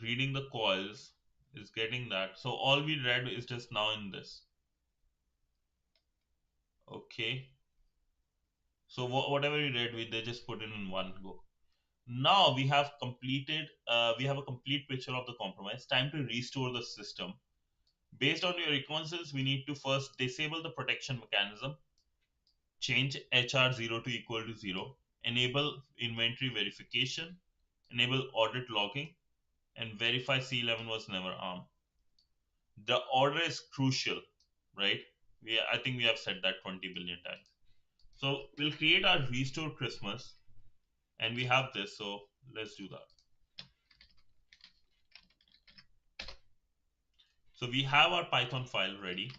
reading the coils is getting that, so all we read is just now in this, okay. So whatever we read, they just put in one go. Now we have completed, we have a complete picture of the compromise. Time to restore the system. Based on your reconnaissance, we need to first disable the protection mechanism, change HR0 to equal to 0, enable inventory verification, enable audit logging, and verify C11 was never armed. The order is crucial, right? I think we have said that 20 billion times. So we'll create our restore Christmas, and we have this, so let's do that. So we have our Python file ready.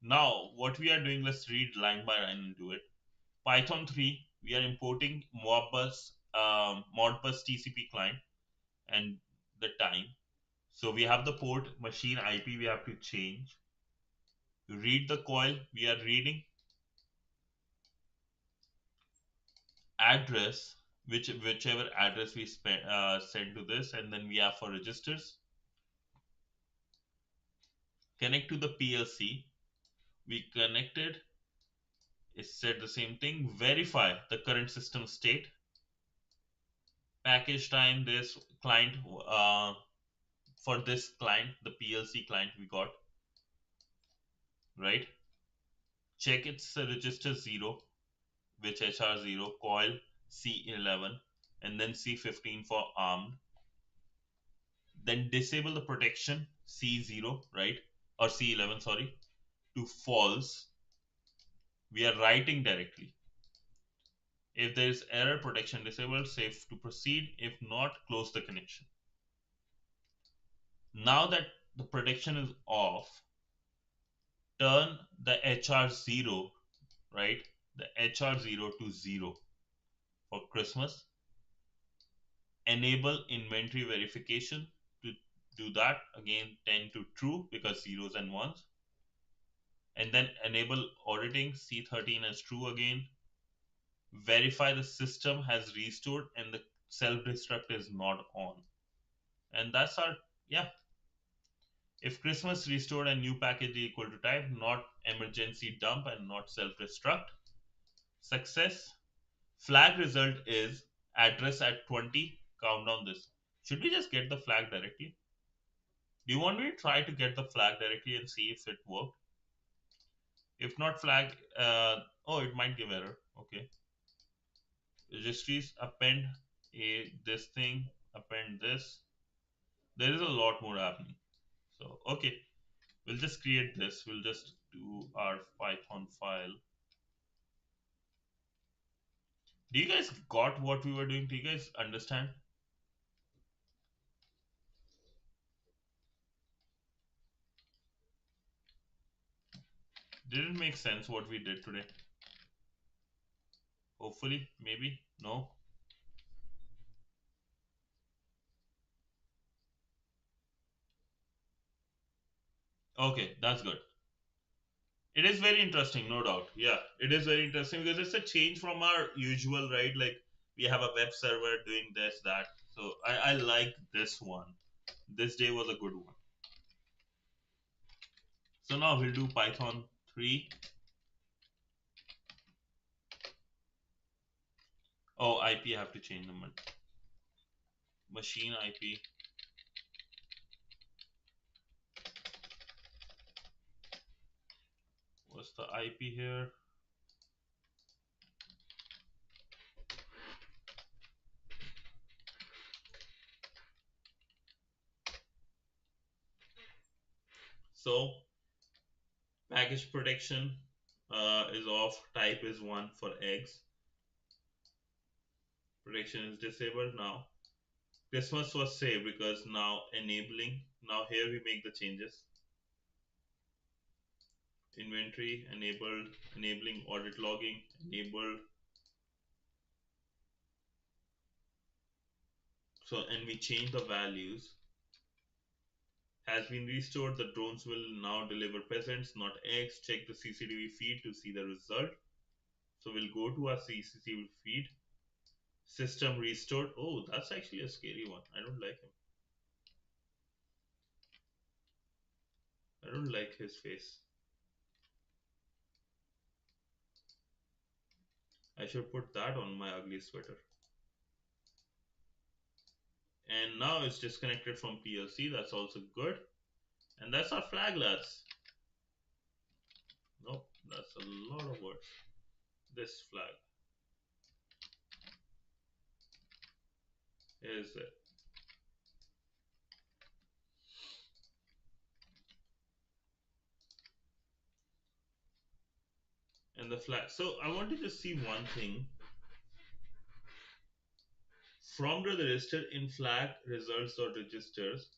Now what we are doing, let's read line by line into it. Python 3, we are importing Modbus TCP client and the time. So we have the port machine IP we have to change. Read the coil, we are reading address, whichever address we send to this, and then we have for registers. Connect to the PLC. We connected, it said the same thing. Verify the current system state. Package time, this client, for this client, the PLC client we got, right? Check its register 0, which HR0, coil C11, and then C15 for armed. Then disable the protection C0, right? Or C11, sorry, to false. We are writing directly. If there is error, protection disabled, safe to proceed. If not, close the connection. Now that the protection is off, turn the HR0, right? The HR0 to 0 for Christmas. Enable inventory verification to do that. Again, 10 to true because zeros and ones. And then enable auditing, C13 as true again. Verify the system has restored and the self-destruct is not on. And that's our, yeah. If Christmas restored and new package equal to type, not emergency dump and not self-destruct. Success. Flag result is address at 20. Count down this. Should we just get the flag directly? Do you want me to try to get the flag directly and see if it worked? If not flag, oh, it might give error. Okay. Registries, append this thing, append this. There is a lot more happening. So, okay. We'll just create this. We'll just do our Python file. Do you guys got what we were doing? Do you guys understand? Did it make sense what we did today? Hopefully, maybe, no? Okay, that's good. It is very interesting, no doubt. Yeah, it is very interesting because it's a change from our usual, right? Like we have a web server doing this, that. So I like this one. This day was a good one. So now we'll do Python 3. Oh, IP, I have to change the machine IP. What's the IP here? So package protection is off. Type is 1 for eggs. Protection is disabled now. Christmas was saved because now enabling. Now here we make the changes. Inventory enabled, enabling audit logging, enabled. So, and we change the values. Has been restored. The drones will now deliver presents, not eggs. Check the CCTV feed to see the result. So we'll go to our CCTV feed. System restored. Oh, that's actually a scary one. I don't like him. I don't like his face. I should put that on my ugly sweater. And now it's disconnected from PLC. That's also good. And that's our flag, lads. Nope, that's a lot of words. This flag. Here's it. And the flag. So I wanted to see one thing. From the register in flag results or registers,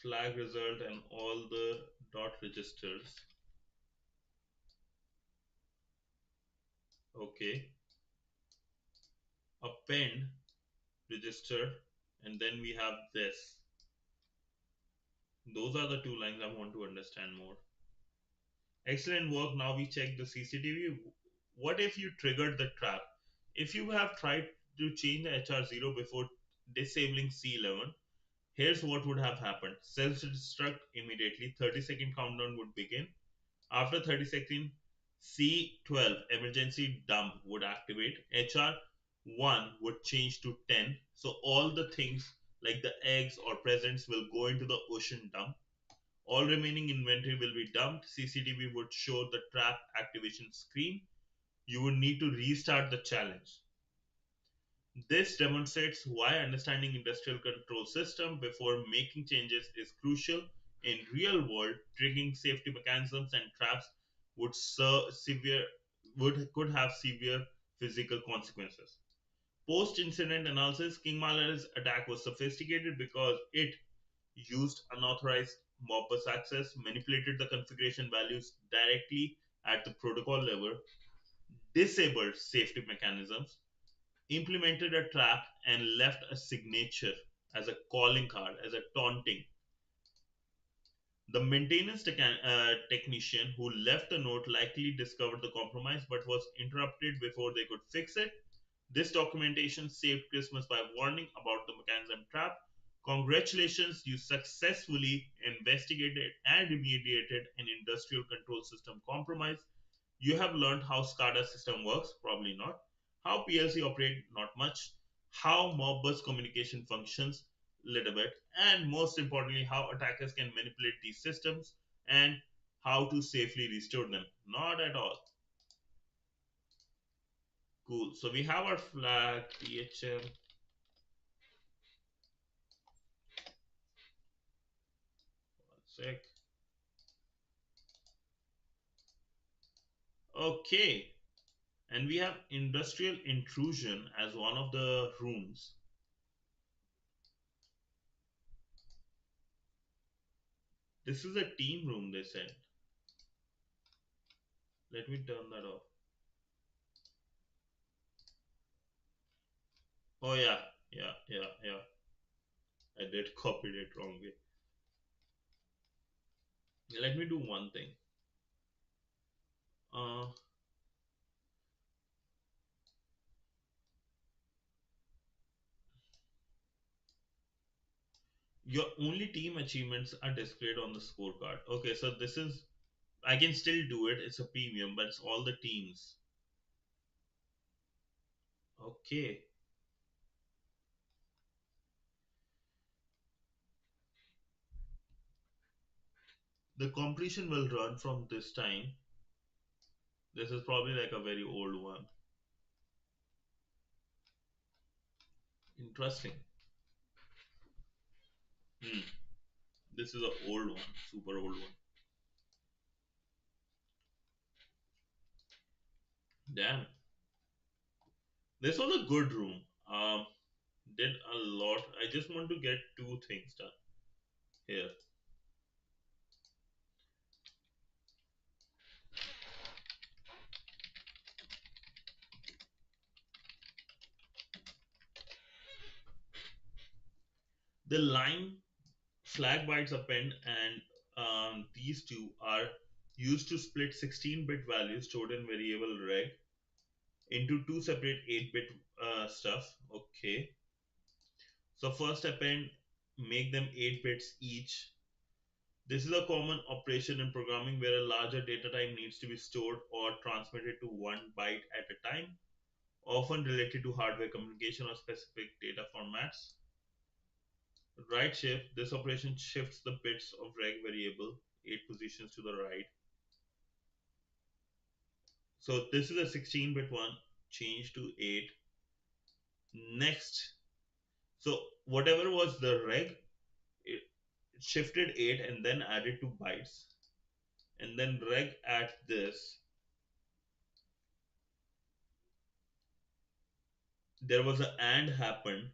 flag result and all the dot registers. Okay. Append register, and then we have this. Those are the two lines I want to understand more. Excellent work. Now we check the CCTV. What if you triggered the trap? If you have tried to change the HR0 before disabling C11, here's what would have happened. Self-destruct immediately. 30-second countdown would begin. After 30 seconds, C12 emergency dump would activate. HR1 would change to 10. So all the things like the eggs or presents will go into the ocean dump. All remaining inventory will be dumped. CCTV would show the trap activation screen. You would need to restart the challenge. This demonstrates why understanding industrial control system before making changes is crucial. In real world, triggering safety mechanisms and traps would could have severe physical consequences. Post incident analysis, King Malware's attack was sophisticated because it used unauthorized Modbus access, manipulated the configuration values directly at the protocol level, disabled safety mechanisms, implemented a trap, and left a signature as a calling card, as a taunting. The maintenance technician who left the note likely discovered the compromise but was interrupted before they could fix it. This documentation saved Christmas by warning about the mechanism trap. Congratulations, you successfully investigated and remediated an industrial control system compromise. You have learned how SCADA system works, probably not. How PLC operate, not much. How Modbus communication functions, little bit. And most importantly, how attackers can manipulate these systems and how to safely restore them. Not at all. Cool. So we have our flag, THM. Sec. Okay. And we have industrial intrusion as one of the rooms. This is a team room, they said. Let me turn that off. Oh yeah, yeah. I did copy it wrongly. Let me do one thing. Uh, your only team achievements are displayed on the scorecard. Okay, so this is, I can still do it. It's a premium, but it's all the teams. Okay. The completion will run from this time. This is probably like a very old one. Interesting. Hmm. This is an old one, super old one. Damn. This was a good room. Did a lot. I just want to get two things done here. The line flag bytes append and these two are used to split 16-bit values stored in variable reg into two separate 8-bit stuff. Okay. So first append, make them 8 bits each. This is a common operation in programming where a larger data type needs to be stored or transmitted to 1 byte at a time, often related to hardware communication or specific data formats. Right shift, this operation shifts the bits of reg variable 8 positions to the right. So this is a 16-bit one, change to 8. Next, so whatever was the reg, it shifted 8 and then added 2 bytes. And then reg at this, there was a and happened.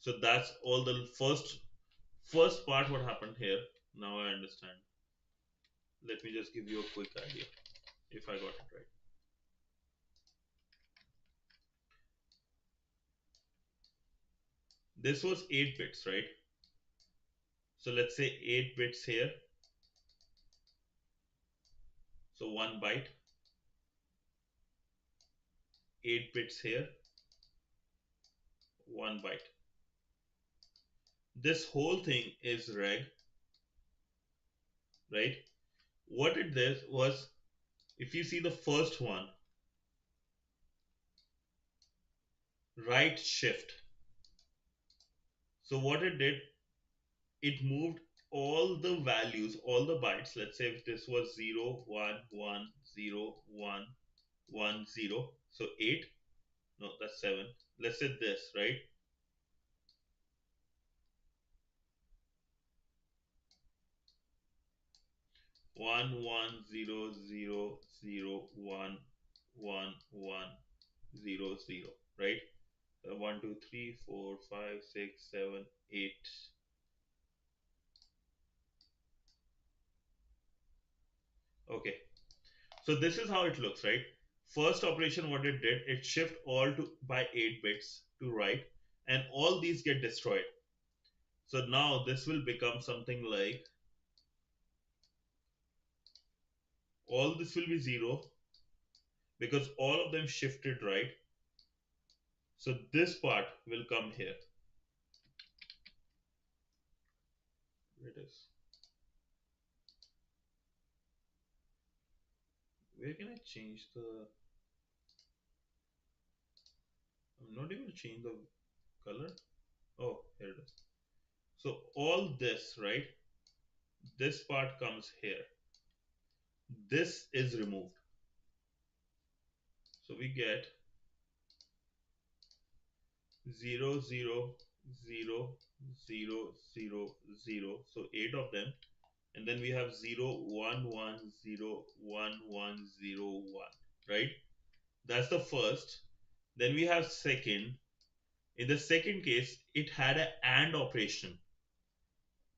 So that's all the first part what happened here. Now I understand. Let me just give you a quick idea if I got it right. This was 8 bits, right? So let's say 8 bits here. So 1 byte. 8 bits here. 1 byte. This whole thing is reg, right? What it did was, if you see the first one, right shift. So what it did, it moved all the values, all the bytes. Let's say if this was 0, 1, 1, 0, 1, 1, 0. So 8, no, that's 7. Let's say this, right? 1, 1, 0, 0, 0, 1, 1, 1, 0, 0, right? 1, 2, 3, 4, 5, 6, 7, 8. Okay. So this is how it looks, right? First operation, what it did, it shift all to by 8 bits to right, and all these get destroyed. So now this will become something like all this will be 0 because all of them shifted right. So this part will come here. It is. Where can I change the? I'm not able to change the color. Oh, here it is. So all this, right? This part comes here. This is removed. So we get 0, 0, 0, 0, 0, 0. So 8 of them. and then we have 0 1 1 0 1 1 0 1, right? That's the first. Then we have second. In the second case, it had an AND operation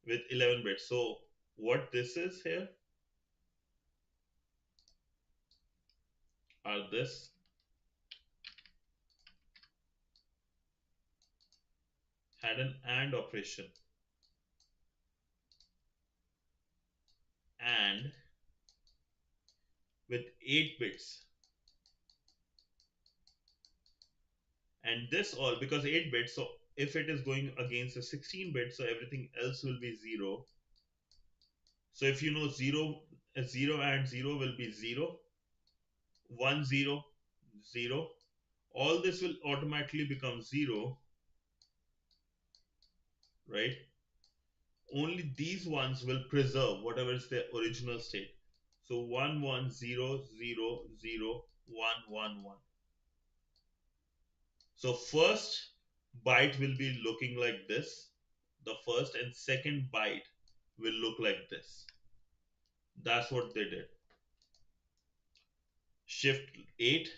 with 11 bits. So what this is here are this had an AND operation, and with 8 bits. And this all because 8 bits, so if it is going against a 16 bit, so everything else will be 0. So if you know 0, 0 and 0 will be 0, 1 0 0. All this will automatically become 0, right? Only these ones will preserve whatever is their original state. So 1 1 0 0 0 1 1 1. So first byte will be looking like this. The first and second byte will look like this. That's what they did. Shift 8,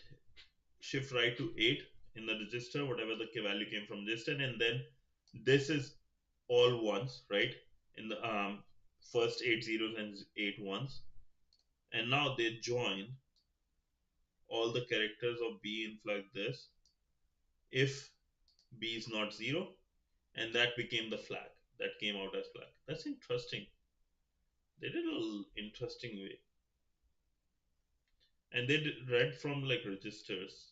shift right to 8 in the register, whatever the value came from register, and then this is all ones, right? In the first 8 zeros and 8 ones. And now they join all the characters of B in like this. If B is not 0, and that became the flag that came out as flag. That's interesting. They did a little interesting way. And they read from like registers.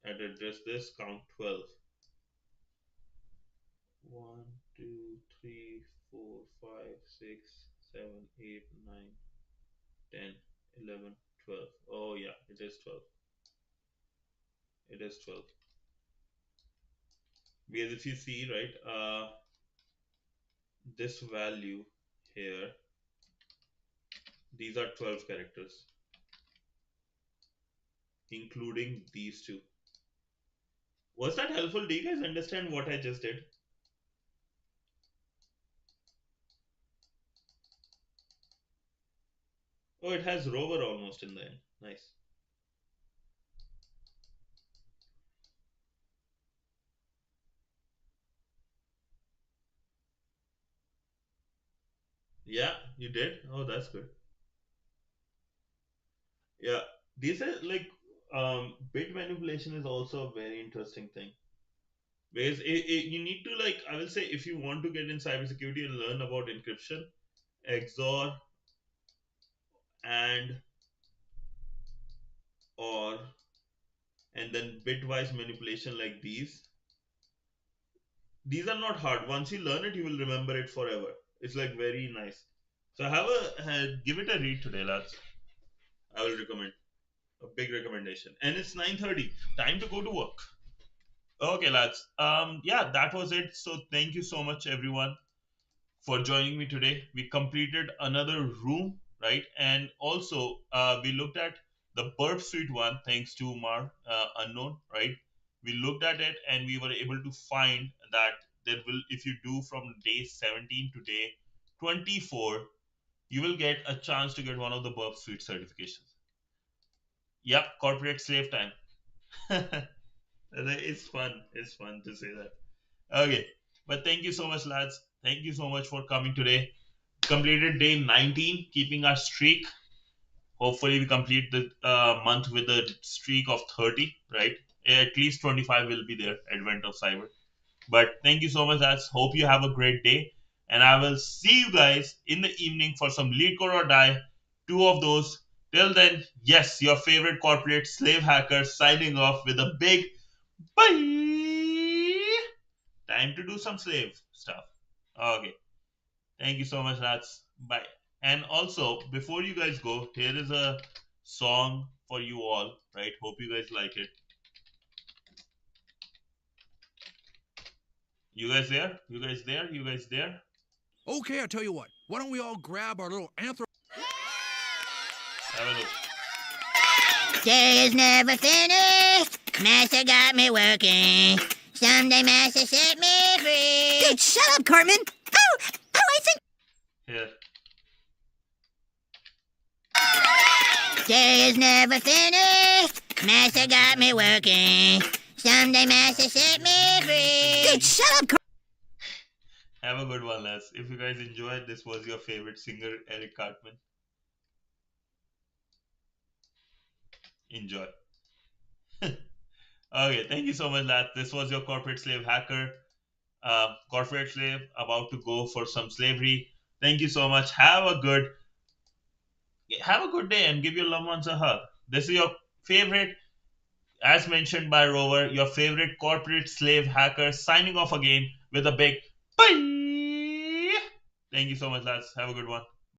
At address this, count 12. 1, 2, 3, 4, 5, 6, 7, 8, 9, 10, 11, 12. Oh yeah, it is 12. It is 12. Because if you see, right, this value here, these are 12 characters, including these two. Was that helpful? Do you guys understand what I just did? Oh, it has rover almost in the end. Nice. Yeah, you did? Oh, that's good. Yeah, these are like bit manipulation is also a very interesting thing. Because you need to, like, I will say, if you want to get in cybersecurity and learn about encryption, XOR and or and then bitwise manipulation like these are not hard. Once you learn it, you will remember it forever. It's like very nice. So have give it a read today, lads. I will recommend, a big recommendation. And it's 9:30. Time to go to work. Okay, lads. Yeah, that was it. So thank you so much, everyone, for joining me today. We completed another room, right? And also, we looked at the burp suite one, thanks to Mar Unknown, right? We looked at it and we were able to find that there will, if you do from day 17 to day 24, you will get a chance to get one of the burp suite certifications. Yep, corporate slave time. It's fun. It's fun to say that. Okay. But thank you so much, lads. Thank you so much for coming today. Completed day 19, keeping our streak. Hopefully, we complete the month with a streak of 30, right? At least 25 will be there, Advent of Cyber. But thank you so much, lads. Hope you have a great day. And I will see you guys in the evening for some lead code or die. Two of those. Till then, yes, your favorite corporate slave hacker signing off with a big bye. Time to do some slave stuff. Okay. Thank you so much, lads. Bye. And also, before you guys go, here is a song for you all, right? Hope you guys like it. You guys there? You guys there? You guys there? Okay, I tell you what. Why don't we all grab our little Have a look. Day is never finished. Master got me working. Someday Master set me free. Dude, shut up, Cartman! Oh, I think... Here. Day is never finished. Master got me working. Someday Master set me free. Dude, shut up, Have a good one, lads. If you guys enjoyed, this was your favorite singer, Eric Cartman. Enjoy. Okay, thank you so much, lads. This was your corporate slave hacker. Corporate slave about to go for some slavery. Thank you so much. Have a good day and give your loved ones a hug. This is your favorite, as mentioned by Rover, your favorite corporate slave hacker signing off again with a big bye. Thank you so much, lads. Have a good one.